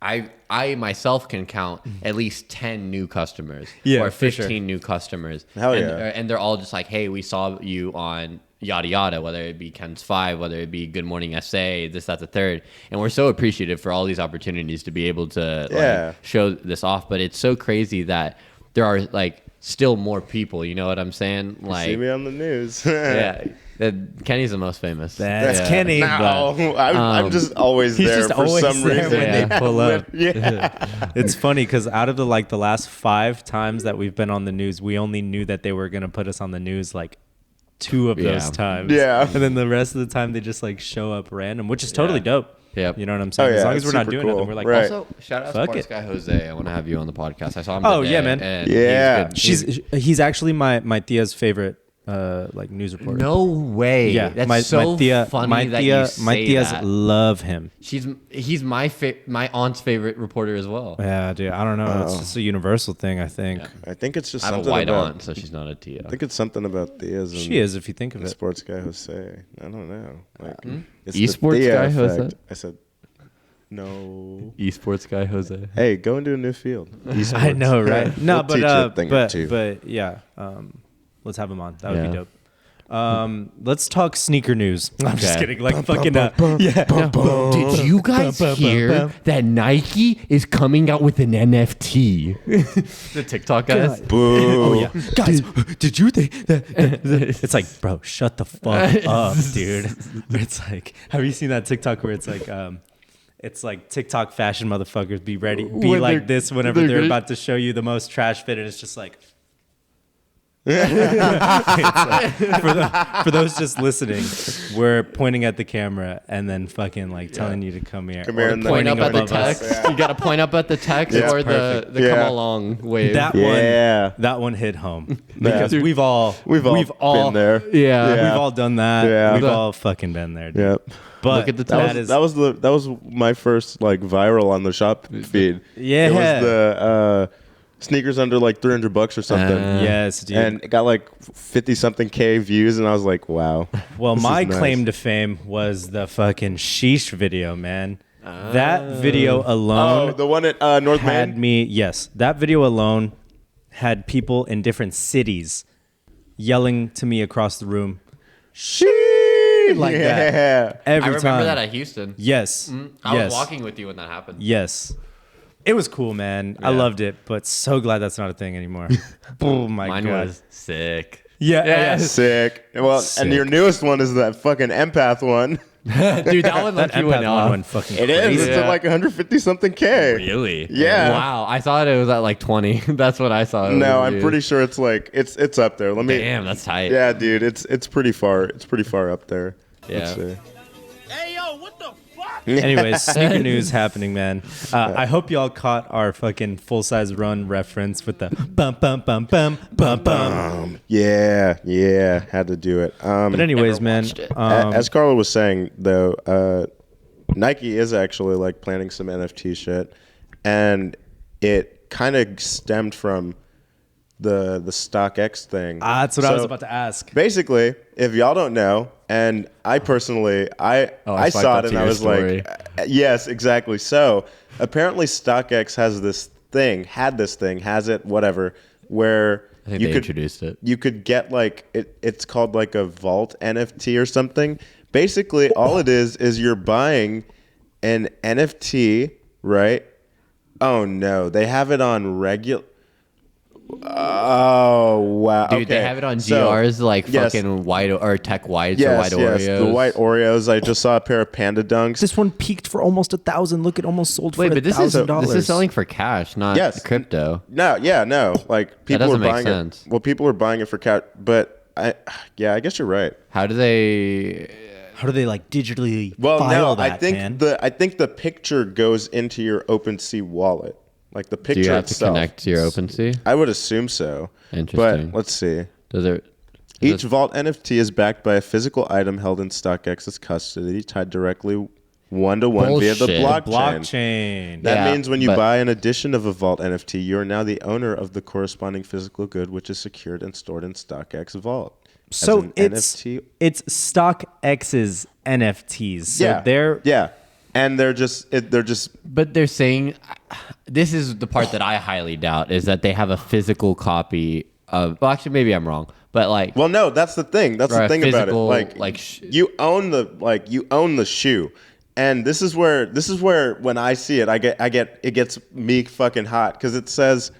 D: I myself can count at least 10 new customers
A: Yeah,
D: or
A: for
D: 15
A: sure.
D: new customers.
B: Hell
D: and,
B: yeah.
D: And they're all just like, hey, we saw you on yada yada, whether it be Ken's 5, whether it be Good Morning SA, this, that, the third. And we're so appreciative for all these opportunities to be able to
B: Yeah.
D: like, show this off. But it's so crazy that there are like still more people, you know what I'm saying?
B: See
D: Like,
B: me on the news.
D: yeah. Kenny's the most famous.
A: That's
D: Yeah.
A: Kenny.
B: No, I'm just always
A: He's
B: there
A: just
B: for
A: always
B: some
A: there
B: reason.
A: when they
D: Yeah.
A: pull up.
B: Yeah.
A: It's funny because out of the last 5 times that we've been on the news, we only knew that they were gonna put us on the news like 2 of those
D: Yeah.
A: times.
B: Yeah.
A: And then the rest of the time they just like show up random, which is totally
D: Yeah.
A: dope.
D: Yep.
A: You know what I'm saying?
B: Oh,
A: As
B: yeah,
A: long as
B: it's
A: we're not
B: super
A: doing
B: cool.
A: nothing, we're like,
B: Right.
D: Also, shout out
A: Fuck
D: Sports
A: it.
D: Guy Jose. I want to have you on the podcast. I saw him
A: Oh,
D: today,
A: yeah, man.
D: and
B: Yeah.
D: he's good.
A: he's actually my tia's favorite like news reporter.
D: No way.
A: Yeah,
D: That's so funny that you say
A: my tias
D: that.
A: love him.
D: He's my aunt's favorite reporter as well.
A: Yeah, dude. I don't know. It's just a universal thing, I think.
D: Yeah.
B: I think it's just
D: I have a
B: something
D: white
B: about.
D: aunt, so she's not a tia.
B: I think it's something about Thea's.
A: She is, if you think of it.
B: Sports guy Jose. I don't know. Like it's the
D: Esports
B: Thea
D: guy
B: effect.
D: Jose?
B: I said no.
D: Esports guy Jose.
B: Hey, go into a new field. Esports.
A: I know, right? No,
B: We'll teach you a thing or two.
A: but yeah. Let's have him on. That would
D: Yeah.
A: be dope. Let's talk sneaker news. I'm just
D: Okay.
A: kidding. Like fucking.
D: Did you guys hear that Nike is coming out with an NFT? The TikTok guys.
B: Boo.
A: Oh yeah, guys. Did you think that? It's like, bro, shut the fuck up, dude. It's like, have you seen that TikTok where it's like TikTok fashion motherfuckers be ready, be
D: When
A: like
D: they're-
A: this whenever
D: they're
A: they're
D: good.
A: about to show you the most trash fit, and it's just like. It's like, for those just listening, we're pointing at the camera and then fucking like telling you to come here.
B: Come here
A: Or
B: and then
D: Point up
A: pointing
D: at the
A: above us.
D: text. You got to point up at the text
B: Yeah,
D: or
B: perfect.
D: the
B: Yeah.
D: come along wave.
B: Yeah.
A: That one hit home because
B: Dude,
A: we've all
B: been there.
D: Yeah.
A: We've all done that.
B: Yeah.
A: We've all fucking been there, dude.
B: Yep.
A: But
D: Look at the
A: that
D: text.
A: is
B: That was my first like viral on the shop feed.
A: Yeah.
B: It was the sneakers under like $300 or something.
A: yes, dude.
B: And it got like 50 something K views, and I was like, wow.
A: Well,
B: this
A: my
B: is nice.
A: claim to fame was the fucking sheesh video, man. That video alone
B: Oh, the one at North
A: had
B: Main?
A: me. Yes, that video alone had people in different cities yelling to me across the room, "Sheesh!" like that
B: Yeah.
A: every
D: I
A: time.
D: remember that at Houston.
A: Yes,
D: I
A: yes,
D: was walking with you when that happened.
A: Yes, it was cool, man. I
D: Yeah.
A: loved it, but so glad that's not a thing anymore. Oh my
D: Mine
A: god.
D: was sick.
A: Yeah, yeah.
B: Sick. Well,
A: Sick.
B: and your newest one is that fucking empath one.
D: Dude, that one
A: That
D: low-key went
A: empath one
D: off.
A: went fucking
B: It
A: crazy.
B: is. It's
D: Yeah.
B: at like 150 something K.
D: Really?
B: Yeah.
D: Wow. I thought it was at like 20. That's what I saw.
B: No, I'm pretty sure it's like it's up there. Let me.
D: Damn, that's tight.
B: Yeah, dude, it's pretty far. It's pretty far up there. Let's
D: Yeah.
B: see.
C: Hey, yo, what the fuck?
A: Anyways, sneaker news happening, man. I hope y'all caught our fucking full size run reference with the bum bum bum bum bum bum.
B: Yeah, had to do it.
A: But anyways,
D: Never
A: man.
D: watched it.
B: As Carlo was saying, though, Nike is actually like planning some NFT shit, and it kind of stemmed from the StockX thing.
A: That's what I was
B: So,
A: about to ask.
B: Basically, if y'all don't know, and I personally, I
D: swiped
B: saw
D: up
B: it
D: to
B: and I
D: your
B: was
D: story.
B: like, yes, exactly. So apparently, StockX has this thing, has it, whatever, where
D: I think
B: you
D: they
B: could
D: introduced it.
B: you could get like it's called like a vault NFT or something. Basically, all it is you're buying an NFT, right? Oh no, they have it on regular. Oh wow,
D: Dude,
B: okay.
D: they have it on
B: So,
D: GRs like
B: yes.
D: fucking white or tech whites or white
B: Yes,
D: Oreos.
B: the white Oreos. I just saw a pair of Panda Dunks.
A: This one peaked for almost 1,000. Look, it almost sold for
D: Wait, but this is
A: $1,000.
D: selling for cash, not
B: Yes.
D: crypto.
B: No, like people
D: doesn't
B: are
D: make
B: buying
D: sense.
B: it. Well, people are buying it for cash, but I guess you're right.
D: How do they?
A: How do they like digitally
B: Well,
A: file
B: no,
A: that,
B: I think
A: man?
B: I think the picture goes into your OpenSea wallet, like the
D: Do
B: picture
D: you have to
B: itself.
D: connect to your OpenSea?
B: I would assume so.
D: Interesting.
B: But let's see.
D: Does it?
B: Each Vault NFT is backed by a physical item held in StockX's custody, tied directly one-to-one via the
D: Bullshit.
A: Blockchain.
B: That
D: Yeah,
B: means when you
D: but-
B: buy an edition of a Vault NFT, you are now the owner of the corresponding physical good, which is secured and stored in StockX Vault. As
A: So
B: an
A: it's
B: NFT.
A: it's StockX's NFTs. So they're
B: and they're just
D: But they're saying this is the part that I highly doubt is that they have a physical copy of. Well, actually, maybe I'm wrong, but like,
B: well, no, that's the thing. That's
D: Or
B: the
D: a
B: thing about it.
D: physical,
B: Like, you own the shoe, and this is where when I see it, it gets me fucking hot because it says,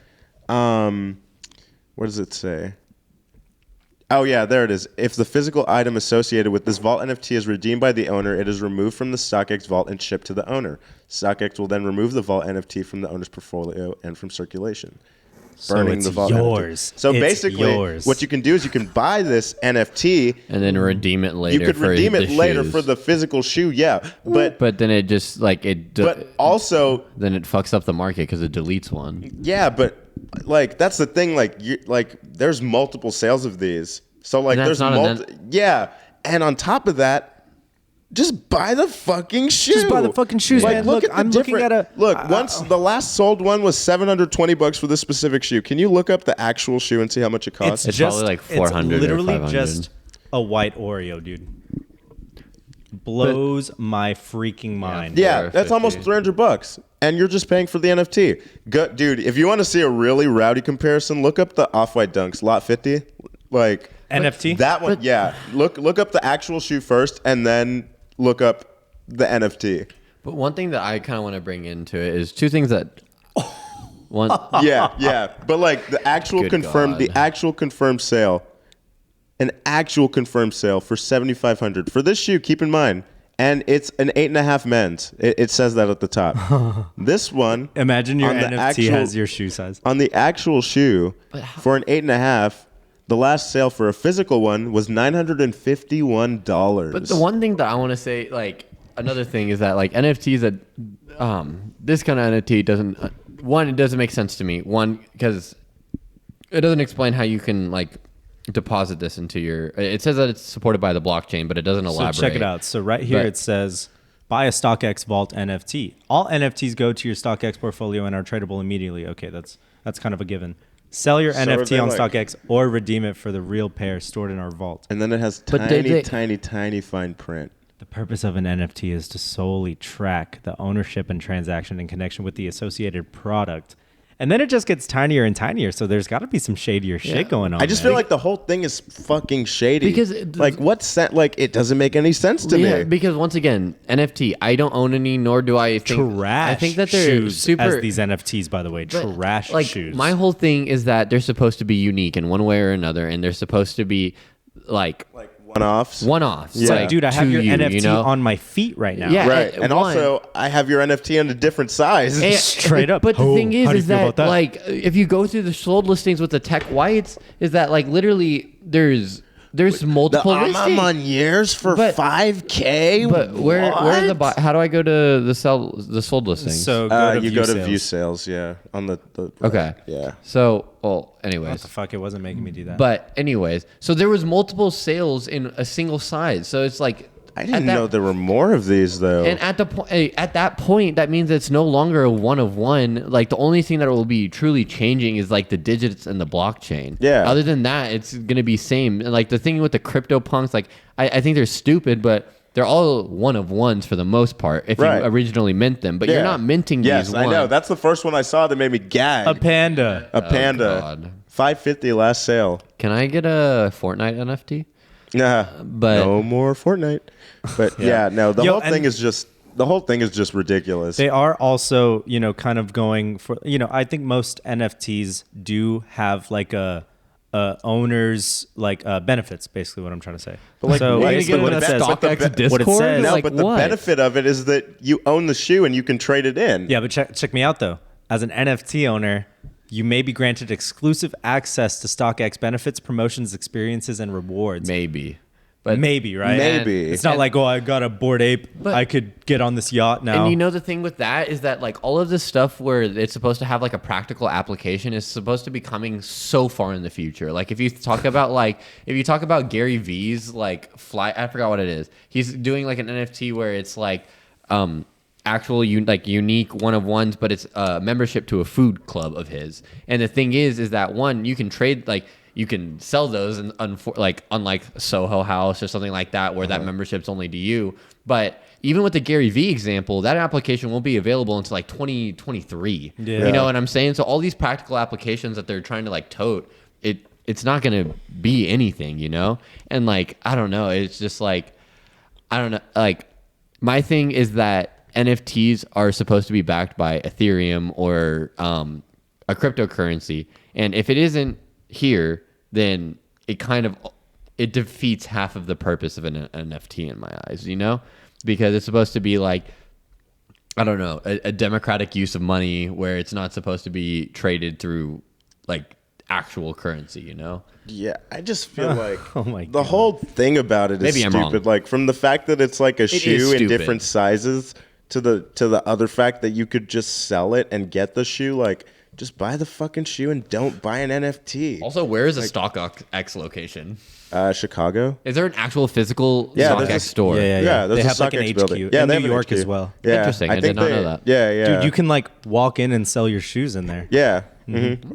B: what does it say? Oh yeah, there it is. If the physical item associated with this Vault NFT is redeemed by the owner, it is removed from the StockX Vault and shipped to the owner. StockX will then remove the Vault NFT from the owner's portfolio and from circulation. Burning
A: it's
B: the Vault
A: yours.
B: NFT. So
A: It's
B: basically,
A: yours.
B: what you can do is you can buy this NFT.
D: and then redeem it later.
B: You could
D: for
B: redeem
D: the
B: it later
D: shoes.
B: for the physical shoe, yeah. But
D: But then it just like it.
B: also,
D: then it fucks up the market because it deletes one.
B: yeah, but like that's the thing. Like there's multiple sales of these, So like
D: And that's
B: there's
D: not
B: yeah, and on top of that, just buy the fucking shoe.
A: Just buy the fucking shoes, man. Look,
B: at the
A: I'm looking at a
B: once the last sold one was $720 for this specific shoe. Can you look up the actual shoe and see how much it costs?
D: It's probably like 400
A: It's
D: or
A: literally
D: 500.
A: just a white Oreo, dude. Blows my freaking mind.
B: Yeah, that's almost $300, and you're just paying for the NFT. Dude, if you want to see a really rowdy comparison, look up the Off-White Dunks Lot 50. Like
A: NFT?
B: that one, yeah. Look up the actual shoe first, and then look up the NFT.
D: But one thing that I kind of want to bring into it is two things that. One.
B: Yeah. But like the actual
D: Good
B: confirmed,
D: God.
B: the actual confirmed sale, an actual confirmed sale for $7,500 for this shoe. Keep in mind, and it's an 8.5 men's. It says that at the top. This one,
A: Imagine your
B: on the
A: NFT has your shoe size.
B: on the actual shoe for an 8.5. The last sale for a physical one was $951.
D: But the one thing that I want to say, like another thing, is that like NFTs that this kind of NFT doesn't it doesn't make sense to me. One, because it doesn't explain how you can like deposit this into your. It says that it's supported by the blockchain, but it doesn't elaborate.
A: So check it out. So right here it says, buy a StockX Vault NFT. All NFTs go to your StockX portfolio and are tradable immediately. Okay, that's kind of a given. Sell your
B: So are
A: NFT
B: they
A: on
B: like-
A: StockX or redeem it for the real pair stored in our vault.
B: And then it has
D: But
B: tiny fine print.
A: The purpose of an NFT is to solely track the ownership and transaction in connection with the associated product. And then it just gets tinier and tinier. So there's got to be some shadier shit going on.
B: I just
A: man.
B: feel like the whole thing is fucking shady.
D: Because
B: like it doesn't make any sense to me.
D: Because once again, NFT, I don't own any, nor do I think.
A: trash.
D: I think that they're
A: shoes
D: super.
A: as these NFTs, by the way.
D: but,
A: Trash
D: like,
A: shoes.
D: My whole thing is that they're supposed to be unique in one way or another, and they're supposed to be like
B: One-offs.
D: one-offs.
B: Yeah.
D: Like,
A: dude, I have
D: to
A: your
D: you,
A: NFT
D: you know?
A: on my feet right now.
D: Yeah.
B: Right. And
D: one-
B: also, I have your NFT in a different size.
D: And-
A: Straight up.
D: But the
A: Oh,
D: thing
A: how do you
D: is
A: feel
D: that,
A: about that?
D: like, if you go through the sold listings with the tech whites, is that like literally there's multiple
B: I'm
D: listings.
B: on years for
D: But-
B: $5K.
D: But where are the how do I go to the sold listings?
A: So go to
B: you
A: view
B: go to
A: sales.
B: view sales, yeah, on the
D: okay,
B: yeah.
D: So well,
A: What
D: anyways,
A: the fuck? It wasn't making me do that.
D: but anyways, so there was multiple sales in a single size. So it's like
B: I didn't know there were more of these though.
D: And at that point, that means it's no longer a one of one. Like the only thing that will be truly changing is like the digits and the blockchain.
B: Yeah.
D: Other than that, it's gonna be same. And like the thing with the crypto punks, like I think they're stupid, but they're all one of ones for the most part. If
B: Right.
D: you originally mint them, but you're not minting
B: Yes,
D: these.
B: I know. That's the first one I saw that made me gag.
A: a panda.
B: A panda.
D: God.
B: $550 last sale.
D: Can I get a Fortnite NFT?
B: Nah,
D: But-
B: no more Fortnite. But yeah, no, the
A: Yo,
B: whole thing
A: and-
B: is just ridiculous.
A: They are also, kind of going for, I think most NFTs do have like a owner's like benefits, basically what I'm trying to say.
B: But like,
A: so
B: what-
A: basically what it
B: but
A: says.
B: what the
D: StockX
B: be-
D: Discord?
A: what it says-
B: no,
D: Like
B: but the
D: what?
B: benefit of it is that you own the shoe and you can trade it in.
A: Yeah, but check me out though. As an NFT owner, you may be granted exclusive access to StockX benefits, promotions, experiences, and rewards.
D: Maybe. But
A: Maybe, right?
B: Maybe.
A: It's not like, oh, I got a Bored Ape.
D: But-
A: I could get on this yacht now.
D: And you know the thing with that is that like all of this stuff where it's supposed to have like a practical application is supposed to be coming so far in the future. Like if you talk about Gary V's like I forgot what it is. He's doing like an NFT where it's like actual unique one of ones, but it's a membership to a food club of his. And the thing is that one, you can trade like you can sell those and unlike Soho House or something like that where that membership's only to you. But even with the Gary V example, that application won't be available until like 2023.
A: Yeah.
D: You know what I'm saying? So all these practical applications that they're trying to like tote, it's not going to be anything, you know? And like, I don't know. It's just like, I don't know. Like my thing is that NFTs are supposed to be backed by Ethereum or a cryptocurrency. And if it isn't here, then it defeats half of the purpose of an NFT in my eyes, you know? Because it's supposed to be like, I don't know, a democratic use of money where it's not supposed to be traded through like actual currency, you know?
B: Yeah, I just feel like
A: oh my
B: the
A: God.
B: whole thing about it is
D: Maybe I'm wrong.
B: stupid. Like from the fact that it's like a shoe in
D: stupid.
B: different sizes to the other fact that you could just sell it and get the shoe. Like, just buy the fucking shoe and don't buy an NFT.
D: Also, where is a StockX location?
B: Chicago.
D: Is there an actual physical
B: Yeah, there's
D: StockX
B: a-
D: store?
B: Yeah, there's
A: They
B: a
A: have like an
B: StockX
A: HQ
B: building. Yeah,
A: in
B: they
A: New
B: have an
A: York
B: HQ.
A: as well.
B: Yeah,
D: Interesting. I did
B: think
D: not know that.
B: Yeah, yeah.
A: Dude, you can like walk in and sell your shoes in there.
B: Yeah,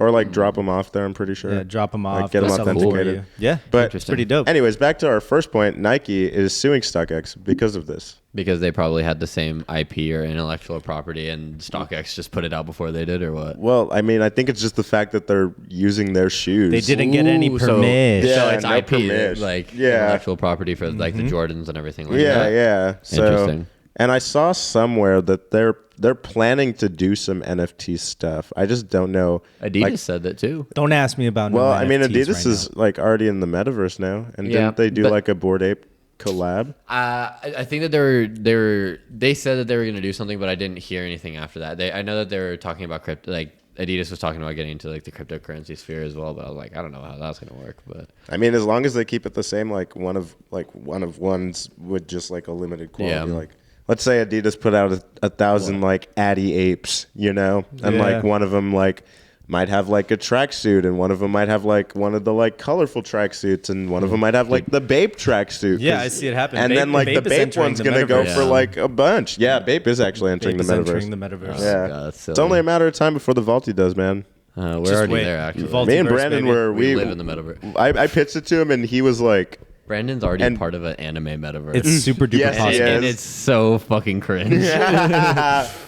B: or like drop them off there. I'm pretty sure.
A: Yeah, drop them
B: Like,
A: off.
B: get them
A: they'll sell them for
B: authenticated.
A: you. Yeah,
B: But
A: it's pretty dope.
B: anyways, back to our first point. Nike is suing StockX because of this.
D: Because they probably had the same IP or intellectual property, and StockX just put it out before they did, or what?
B: Well, I mean, I think it's just the fact that they're using their shoes.
A: They didn't get any
D: Ooh,
A: permission.
B: Yeah,
D: So it's
B: no
D: IP,
B: permission.
D: like
B: Yeah.
D: intellectual property for like the Jordans and everything like
B: Yeah,
D: that.
B: yeah. So,
D: Interesting.
B: and I saw somewhere that they're planning to do some NFT stuff. I just don't know.
D: Adidas
B: Like,
D: said that too.
A: Don't ask me about.
B: well,
A: no
B: I mean,
A: NFTs
B: Adidas
A: right
B: is like already in the metaverse now, and
D: Yeah,
B: didn't they do
D: but-
B: like a Bored Ape collab?
D: I think that they said that they were going to do something, but I didn't hear anything after that. I know that they were talking about crypto, like Adidas was talking about getting into like the cryptocurrency sphere as well, but I was like, I don't know how that's going to work, but
B: I mean, as long as they keep it the same, like one of ones with just like a limited quality,
D: Yeah.
B: like. Let's say Adidas put out 1,000 like Addy apes, you know, and
A: Yeah.
B: like one of them like might have like a tracksuit, and one of them might have like one of the like colorful tracksuits, and one of them might have like the Bape tracksuit.
A: Yeah, I see it happen.
B: And
A: Bape-
B: then like
A: Bape
B: the
A: is
B: Bape
A: entering
B: one's
A: the
B: gonna go
A: metaverse.
B: for
D: Yeah.
B: like a bunch. Yeah, Bape is actually entering
A: Bape
B: the
A: is
B: metaverse.
A: entering the metaverse.
B: Yeah,
D: God, that's
B: it's
D: silly.
B: only a matter of time before the Vaulti does, man.
D: we're
A: Just
D: already
A: wait.
D: there actually.
A: Vaulti-
B: Me and
A: Multiverse,
B: Brandon
A: baby.
B: were
D: We live in the metaverse.
B: I pitched it to him, and he was like,
D: Brandon's already
B: And-
D: part of an anime metaverse.
A: It's super duper
B: Yes, he
A: possible.
B: is.
D: and it's so fucking cringe.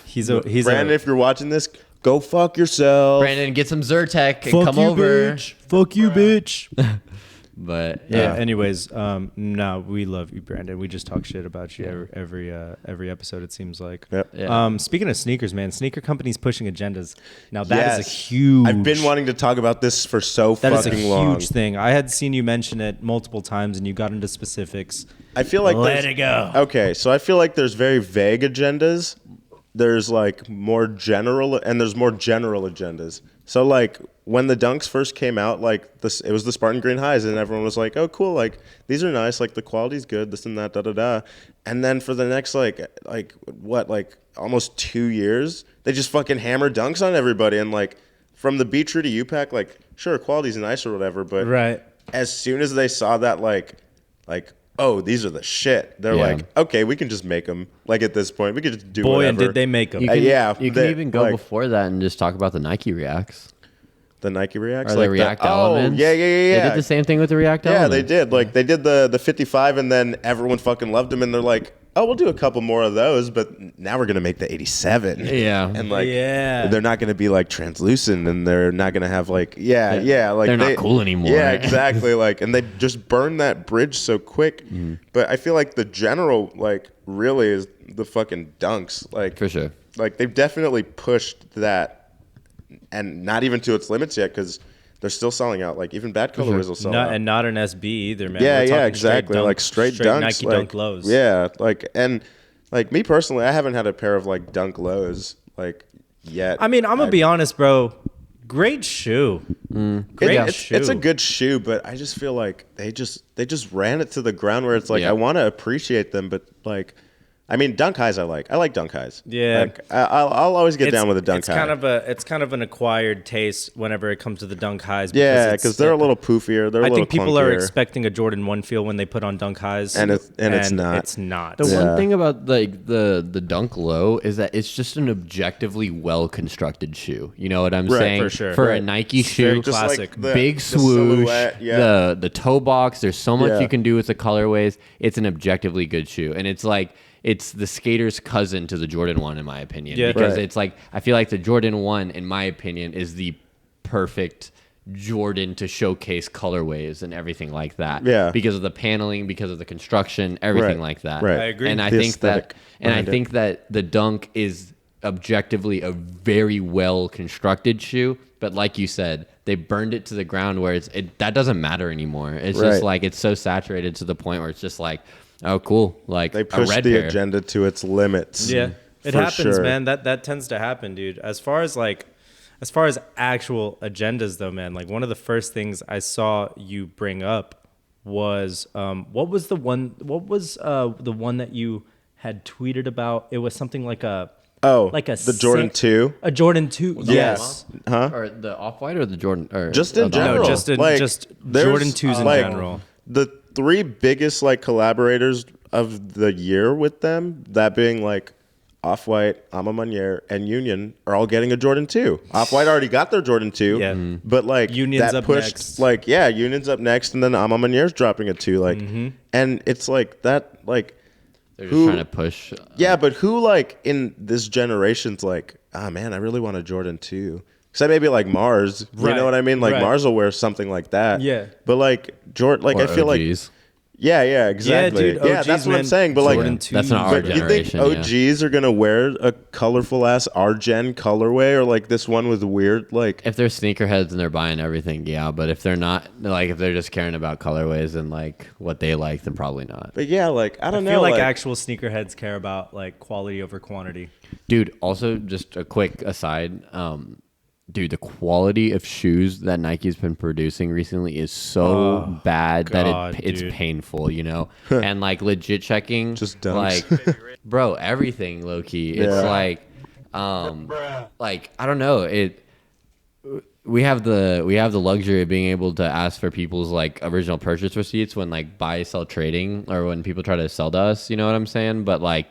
A: He's
B: Brandon, if you're watching this, go fuck yourself.
D: Brandon, get some Zyrtec and
A: fuck
D: come
A: you,
D: over.
A: bitch. Fuck you, bitch.
D: But
A: Yeah. Anyways, no, we love you, Brandon. We just talk shit about you every episode. It seems like.
B: Yep.
D: Yeah.
A: Speaking of sneakers, man, sneaker companies pushing agendas. Now that is
B: Yes.
A: a huge.
B: I've been wanting to talk about this for so
A: That is a
B: fucking
A: huge
B: long.
A: thing. I had seen you mention it multiple times, and you got into specifics.
B: I feel like
A: Let
B: there's-
A: it go.
B: Okay, so I feel like there's very vague agendas. There's like more general, and there's more general agendas. So like when the Dunks first came out, like this, it was the Spartan Green Highs, and everyone was like, "Oh, cool! Like these are nice. Like the quality's good. This and that, da da da." And then for the next like almost 2 years, they just fucking hammer Dunks on everybody, and like from the Be True to You pack, like sure quality's nice or whatever, but
A: Right.
B: as soon as they saw that like oh, these are the shit. They're
D: Yeah.
B: like, okay, we can just make them. Like at this point, we could just do
A: Boy,
B: whatever.
A: and did they make them.
D: You can,
B: yeah,
D: you can
B: they-
D: even go
B: like-
D: before that and just talk about the Nike Reacts.
B: The Nike Reacts,
D: Or the React Elements.
B: Oh, yeah.
D: They did the same thing with the React
B: Yeah,
D: Elements.
B: they did. Like they did the 55, and then everyone fucking loved them, and they're like, oh, we'll do a couple more of those, but now we're gonna make the 87.
D: Yeah.
B: and like,
A: Yeah.
B: they're not gonna be like translucent, and they're not gonna have like, like
D: they're not cool anymore.
B: Yeah, exactly. Like, and they just burn that bridge so quick.
D: Mm-hmm.
B: But I feel like the general, like, really is the fucking Dunks. Like,
D: For sure.
B: like they've definitely pushed that, and not even to its limits yet, because they're still selling out. Like even Bad Colorways will sell out.
A: And not an SB either, man.
B: Yeah,
A: We're
B: yeah,
A: talking
B: exactly. Like straight dunks,
A: Nike
B: like,
A: Dunk lows.
B: Yeah, like and like me personally, I haven't had a pair of like Dunk lows like yet.
A: I mean, I'm gonna be honest, bro. Great shoe. Great shoe.
B: It's a good shoe, but I just feel like they just ran it to the ground where it's like
D: Yeah.
B: I want to appreciate them, but like. I mean, Dunk Highs I like Dunk Highs.
A: Yeah.
B: Like, I'll always get down with a Dunk
A: it's
B: High.
A: It's kind of an acquired taste whenever it comes to the Dunk Highs.
B: Yeah,
A: it's-
B: because they're a little poofier. They're a
A: I
B: little
A: think people are
B: clunkier.
A: expecting a Jordan 1 feel when they put on Dunk Highs,
B: And it's not.
A: It's not.
D: The
B: Yeah.
D: one thing about like the Dunk Low is that it's just an objectively well constructed shoe. You know what I'm
B: Right,
D: saying?
A: for sure.
D: For a
A: Right.
D: Nike
A: It's very
D: shoe,
B: Just
A: classic.
B: the-
D: big
B: the
D: swoosh,
B: silhouette, yeah.
D: the toe box. There's so much
B: Yeah.
D: you can do with the colorways. It's an objectively good shoe, and it's like it's the skater's cousin to the Jordan 1, in my opinion.
A: Yeah.
D: Because
B: Right.
D: it's like I feel like the Jordan 1, in my opinion, is the perfect Jordan to showcase colorways and everything like that.
B: Yeah.
D: Because of the paneling, because of the construction, everything
B: Right.
D: like that.
B: Right.
A: I agree.
D: And I
B: The
D: think that
B: aesthetic
D: and I
B: behind it.
D: think that the Dunk is objectively a very well constructed shoe, but like you said, they burned it to the ground where that doesn't matter anymore. It's
B: Right.
D: just like it's so saturated to the point where it's just like, oh cool, like
B: They
D: a
B: push
D: red
B: the
D: pair.
B: agenda to its limits.
A: Yeah, it
B: for
A: happens,
B: sure.
A: man. That tends to happen, dude. As far as actual agendas, though, man. Like one of the first things I saw you bring up was what was the one? What was the one that you had tweeted about? It was something like a
B: the Jordan 2.
A: A Jordan 2. Yes.
B: Huh?
D: Or the off white or the Jordan or
B: Just in
D: the-
B: general.
A: No, just
B: Like,
A: just
B: there's,
A: Jordan 2s in
B: like,
A: general.
B: the three biggest like collaborators of the year with them, that being like Off-White, Ama Maniere, and Union, are all getting a Jordan 2. Off-White already got their Jordan 2,
A: Yeah.
B: but like
A: Union's
B: that
A: up
B: pushed
A: next.
B: like Union's up next, and then Ama Maniere's dropping a 2. Like, and it's like that like.
D: They're just trying to push.
B: Yeah, but who like in this generation's like, man, I really want a Jordan 2. Except maybe like Mars. You
A: Right,
B: know what I mean? Like
A: right.
B: Mars will wear something like that.
A: Yeah.
B: But like Jordan, like
D: or
B: I feel
D: OGs.
B: like, yeah, exactly.
A: dude,
B: Yeah,
A: OGs,
B: that's what I'm
A: man.
B: saying. But
A: Jordan
B: like,
A: 2s.
D: That's not our
B: but you think
D: generation.
B: OGs are gonna wear a colorful ass Argen colorway, or like this one with weird like?
D: If they're sneakerheads and they're buying everything, yeah. But if they're not, like if they're just caring about colorways and like what they like, then probably not.
B: But yeah, like I don't
A: I
B: know.
A: feel like actual sneakerheads care about like quality over quantity.
D: Dude, also just a quick aside. Dude, the quality of shoes that Nike's been producing recently is so bad
A: God,
D: that it's
A: dude.
D: painful, you know? And like legit checking,
B: Just dunks.
D: like, bro, everything low key. It's
B: Yeah.
D: like I don't know. We have the luxury of being able to ask for people's like original purchase receipts when like buy sell trading or when people try to sell to us. You know what I'm saying? But like,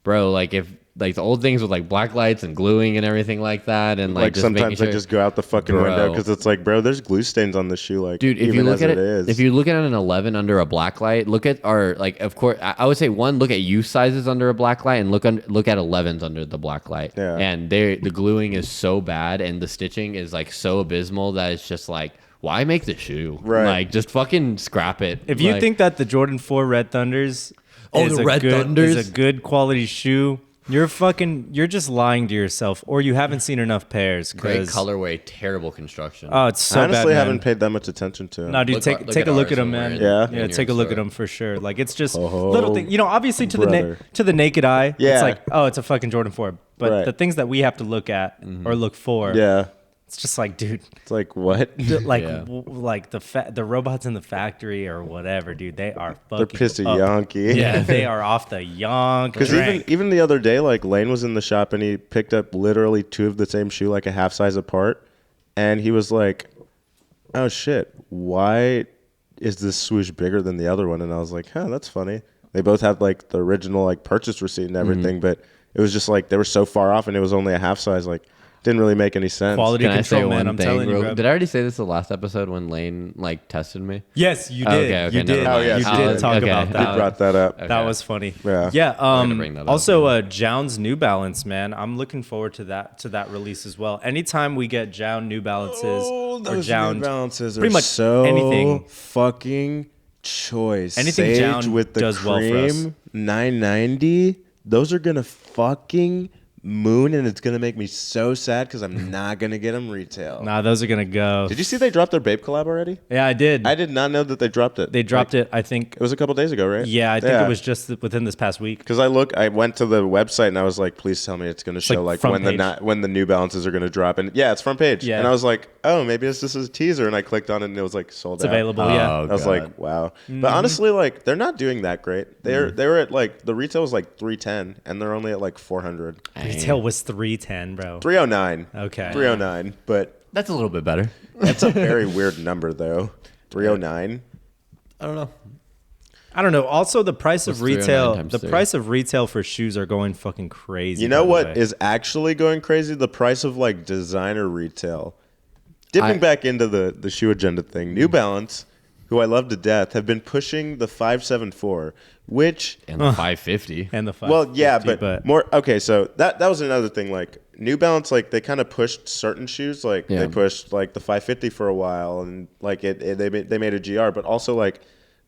D: bro, like if like the old things with like black lights and gluing and everything like that, and like just
B: sometimes
D: making sure,
B: they just go out the fucking window
D: Bro.
B: because it's like, bro, there's glue stains on the shoe. Like,
D: dude, if
B: even
D: you look
B: as
D: at it,
B: is.
D: if you look at an 11 under a black light, look at our like of course I would say one, look at youth sizes under a black light and look at 11s under the black light.
B: Yeah.
D: And the gluing is so bad and the stitching is like so abysmal that it's just like, why make the shoe?
B: Right.
D: Like just fucking scrap it.
A: If you
D: Like,
A: think that the Jordan 4 Red Thunders is
D: the
A: a
D: Red
A: good,
D: Thunders?
A: is a good quality shoe, you're just lying to yourself, or you haven't seen enough pairs.
D: great
A: 'cause-
D: colorway, terrible construction.
A: Oh, it's so
B: I honestly
A: bad, man.
B: haven't paid that much attention to it.
A: No, dude,
D: Look
A: take
D: at
A: a look
D: ours
A: at them,
D: when we're
A: man.
D: in-
B: Yeah?
A: yeah,
D: in
A: take
D: your
A: a look at
D: store.
A: them for sure. Like it's just
B: Oh,
A: little things. You know, obviously to
B: brother.
A: the naked eye,
B: Yeah.
A: it's like, oh, it's a fucking Jordan 4. But
B: Right.
A: the things that we have to look at or look for,
B: Yeah,
A: it's just like, dude,
B: it's like what?
A: like
D: Yeah.
A: like the robots in the factory or whatever, dude. They are fucking.
B: They're pissy
A: up.
B: yonky.
A: Yeah, they are off the yonk.
B: Because even the other day, like Lane was in the shop and he picked up literally two of the same shoe, like a half size apart, and he was like, "Oh shit, why is this swoosh bigger than the other one?" And I was like, "Huh, that's funny." They both had like the original like purchase receipt and everything, but it was just like they were so far off, and it was only a half size. Like, didn't really make any sense.
A: Quality
D: Can I say
A: control, man.
D: one
A: I'm
D: thing?
A: telling you,
D: real-
A: bro.
D: Did I already say this the last episode when Lane like tested me?
A: Yes, you did.
D: Okay,
A: you
D: never
A: did.
D: mind.
B: Oh, yes,
A: you
B: you
A: did
B: did.
A: talk
D: Okay,
A: about
B: You
A: that.
B: brought that up.
A: That was funny.
B: Yeah.
A: Yeah.
D: to bring that up,
A: Also, Jown's New Balance, man. I'm looking forward to that release as well. Anytime we get Jown New Balances or
B: those
A: Jown
B: New Balances are
A: pretty much
B: so
A: anything.
B: fucking choice.
A: Anything
B: Sage
A: Jown
B: with the
A: does
B: cream,
A: well for us.
B: 990. Those are gonna fucking moon, and it's gonna make me so sad because I'm not gonna get them retail.
A: Nah, those are gonna go.
B: Did you see they dropped their Babe collab already?
A: Yeah, I did.
B: I did not know that they dropped it.
A: They dropped it. I think.
B: It was a couple days ago, right?
A: Yeah, I think it was just within this past week.
B: Because I went to the website and I was like, please tell me it's going to show
A: like
B: like
A: front
B: when
A: page.
B: when the New Balances are going to drop. And yeah, it's front page.
A: Yeah.
B: And I was like, oh, maybe it's just a teaser. And I clicked on it and it was like sold
A: It's
B: out.
A: available.
D: Oh,
A: Yeah.
B: I was
D: God.
B: like, wow. But honestly, like they're not doing that great. They were at like the retail was like 310 and they're only at like 400.
A: Retail was 310, bro.
B: 309.
A: Okay.
B: 309. But
D: That's a little bit better.
B: that's a very weird number though. 309.
D: I don't know.
A: I don't know. Also, the price of
D: What's 309
A: retail,
D: times
A: the
D: 3?
A: price of retail for shoes are going fucking crazy.
B: You know
A: by the
B: what
A: way.
B: is actually going crazy? The price of like designer retail. Dipping back into the shoe agenda thing, New Balance, who I love to death, have been pushing the 574, which
D: And the 550.
A: and the
B: well, yeah,
A: 550,
B: but more okay. So that was another thing. Like New Balance, like they kind of pushed certain shoes. Like
D: Yeah.
B: they pushed like the 550 for a while, and like they made a GR. But also like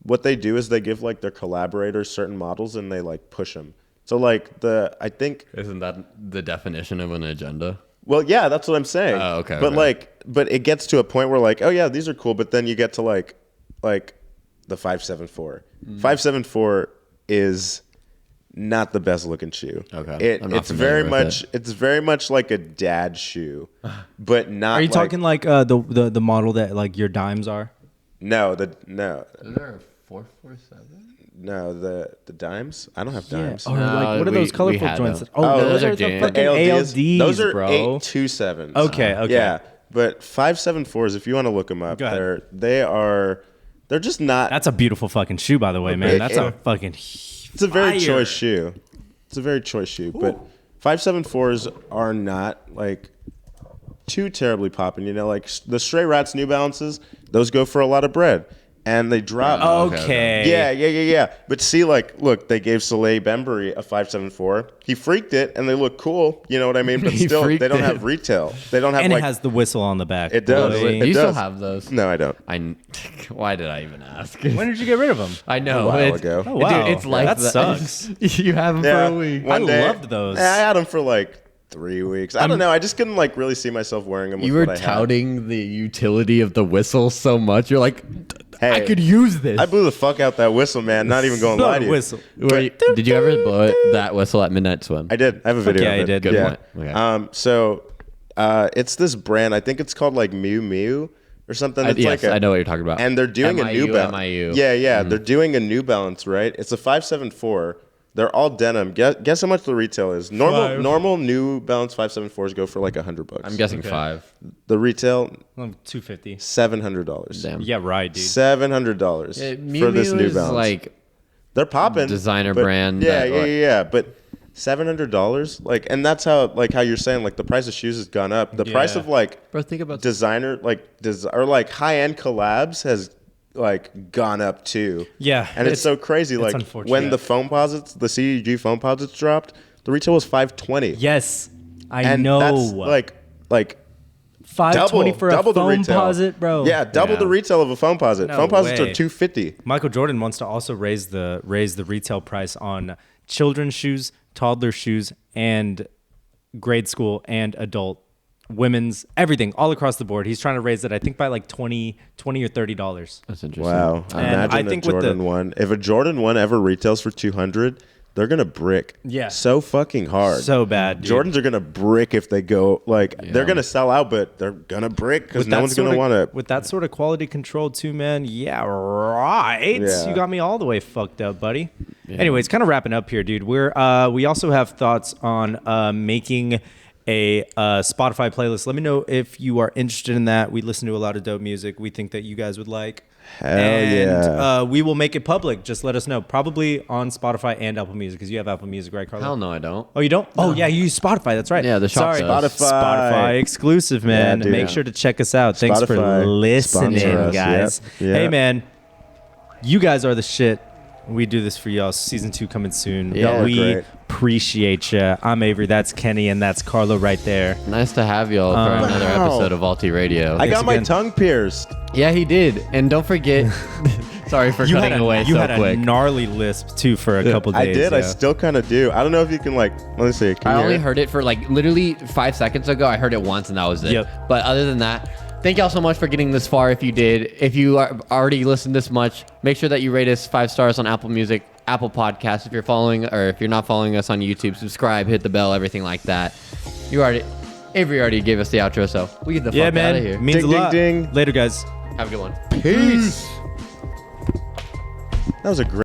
B: what they do is they give like their collaborators certain models, and they like push them. So like I think.
D: Isn't that the definition of an agenda?
B: Well, yeah, that's what I'm saying.
D: Oh, okay,
B: But
D: okay.
B: but it gets to a point where like, oh yeah, these are cool. But then you get to like the 574. 574 is not the best looking shoe.
D: Okay. I'm not
B: It's
D: familiar
B: very
D: with
B: much like a dad shoe, but not.
A: Are you
B: like,
A: talking like the model that like your dimes are?
B: No,
D: Is there a 447?
B: the dimes. I don't have dimes.
A: Or
D: No,
A: like what are
D: we-
A: those
D: we
A: colorful
D: had
A: joints?
D: them.
A: Oh,
D: those are
A: the
D: Dan.
A: fucking ALDs,
B: Those are
A: bro.
B: 827s.
A: Okay, okay.
B: Yeah, but 574s. If you want to look them up,
A: Go ahead.
B: they are They're just not.
A: That's a beautiful fucking shoe, by the way, man. That's a fucking.
B: It's a very
A: fire.
B: choice shoe. It's a very choice shoe, but 574s are not like too terribly popping. You know, like the Stray Rats New Balances, those go for a lot of bread. And they drop.
A: Okay.
B: Yeah. But see, like, look, they gave Soleil Bembury a 574. He freaked it, and they look cool. You know what I mean? But still, they don't have retail. They don't have
A: And
B: like.
A: it has the whistle on the back.
B: It does.
A: Boy.
B: It
D: You
B: does.
D: still have those?
B: No, I don't.
D: Why did I even ask?
A: When did you get rid of them?
D: I know.
B: A while
D: it's-
B: ago.
A: Oh, wow.
D: Dude, it's like
A: that sucks.
D: You have them
B: Yeah,
D: for a week.
B: one
A: I
B: day-
A: loved those.
B: I had them for like 3 weeks. I don't know. I just couldn't like really see myself wearing them. With
D: You were
B: what I had.
D: touting the utility of the whistle so much. You're like, I
B: Hey,
D: could use this.
B: I blew the fuck out that whistle, man. Not even going to lie to you.
A: Whistle.
D: Did you ever blow that whistle at Midnight Swim?
B: I did. I have a video.
A: yeah,
B: of
A: you
B: it.
A: did.
D: Good
B: Yeah.
D: point. Okay.
B: So, it's this brand. I think it's called like Miu Miu or something. It's
D: Yes,
B: like
D: I know what you're talking about.
B: And they're doing a New Balance.
D: MIU.
B: Yeah. They're doing a New Balance, right? It's a 574. They're all denim. Guess how much the retail is. Normal New Balance 574s go for like $100.
D: I'm guessing
A: Okay.
D: 5.
B: The retail
A: $250.
B: $700.
D: Damn.
A: Yeah, right, dude.
B: $700 for this New
D: is
B: Balance.
D: like
B: They're popping.
D: designer
B: but-
D: brand
B: Yeah,
D: that, like-
B: yeah. But $700, like, and that's how you're saying, like, the price of shoes has gone up. The price
A: Yeah.
B: of like
D: Bro, think about
B: designer, like, or like high end collabs has like gone up too.
A: Yeah,
B: and it's so crazy. Like
A: unfortunate.
B: when the foam posits, the CEG foam posits dropped, the retail was $520.
A: Yes, I
B: and
A: know.
B: that's like
A: $520 for a
B: double the
A: foam
B: retail.
A: posit, bro.
B: Yeah, double the retail of a foam posit.
A: No
B: Foam posits
A: way.
B: are $250.
A: Michael Jordan wants to also raise the retail price on children's shoes, toddler shoes, and grade school and adult women's, everything, all across the board. He's trying to raise it, I think, by like $20 or $30.
D: That's interesting.
B: Wow.
A: And
B: Imagine
A: I think
B: a
A: with the-
B: Jordan 1. If a Jordan 1 ever retails for $200, they're going to brick.
A: Yeah.
B: So fucking hard.
A: So bad, dude.
B: Jordans are going to brick if they go, like, they're going to sell out, but they're going to brick because no one's going to want to.
A: With that sort of quality control too, man. Yeah, right.
B: Yeah.
A: You got me all the way fucked up, buddy. Anyways, kind of wrapping up here, dude. We also have thoughts on making a Spotify playlist. Let me know if you are interested in that. We listen to a lot of dope music. We think that you guys would like.
B: Hell
A: and
B: yeah.
A: we will make it public. Just let us know. Probably on Spotify and Apple Music, because you have Apple Music, right, Carlo?
D: Hell no, I don't.
A: Oh, you don't? Oh, yeah, you use Spotify. That's right.
D: Yeah, the shop
A: Sorry.
D: does.
A: Spotify exclusive, man.
B: Yeah, dude.
A: Make sure to check us out. Thanks for
B: Spotify,
A: listening,
B: sponsor us.
A: guys.
B: Yep.
A: Hey, man, you guys are the shit. We do this for y'all. Season 2 coming soon.
D: Yeah. Y'all are
A: We
B: great.
A: appreciate you. I'm Avery. That's Kenny, and that's Carlo right there.
D: Nice to have y'all for another
B: Wow.
D: episode of Vaulti Radio.
B: I got my
A: again.
B: tongue pierced.
D: Yeah, he did. And don't forget, sorry for cutting away
A: you
D: so
A: had
D: quick.
A: a gnarly lisp, too, for a couple
B: I
A: days.
B: did. I
A: yeah.
B: still kind of do. I don't know if you can, like, let me see. Can
D: I
B: you
D: only
B: hear it?
D: heard it for like literally 5 seconds ago. I heard it once and that was it.
A: Yep.
D: But other than that, thank y'all so much for getting this far. If you did, if you are already listened this much, make sure that you rate us 5 stars on Apple Music, Apple Podcasts. If you're following or if you're not following us on YouTube, subscribe, hit the bell, everything like that. Avery already gave us the outro, so we get the
A: Yeah,
D: fuck
A: man.
D: out of here.
A: Means
B: Ding,
A: a
B: ding,
A: lot.
B: ding.
A: Later, guys.
D: Have a good one.
B: Peace. That was a great.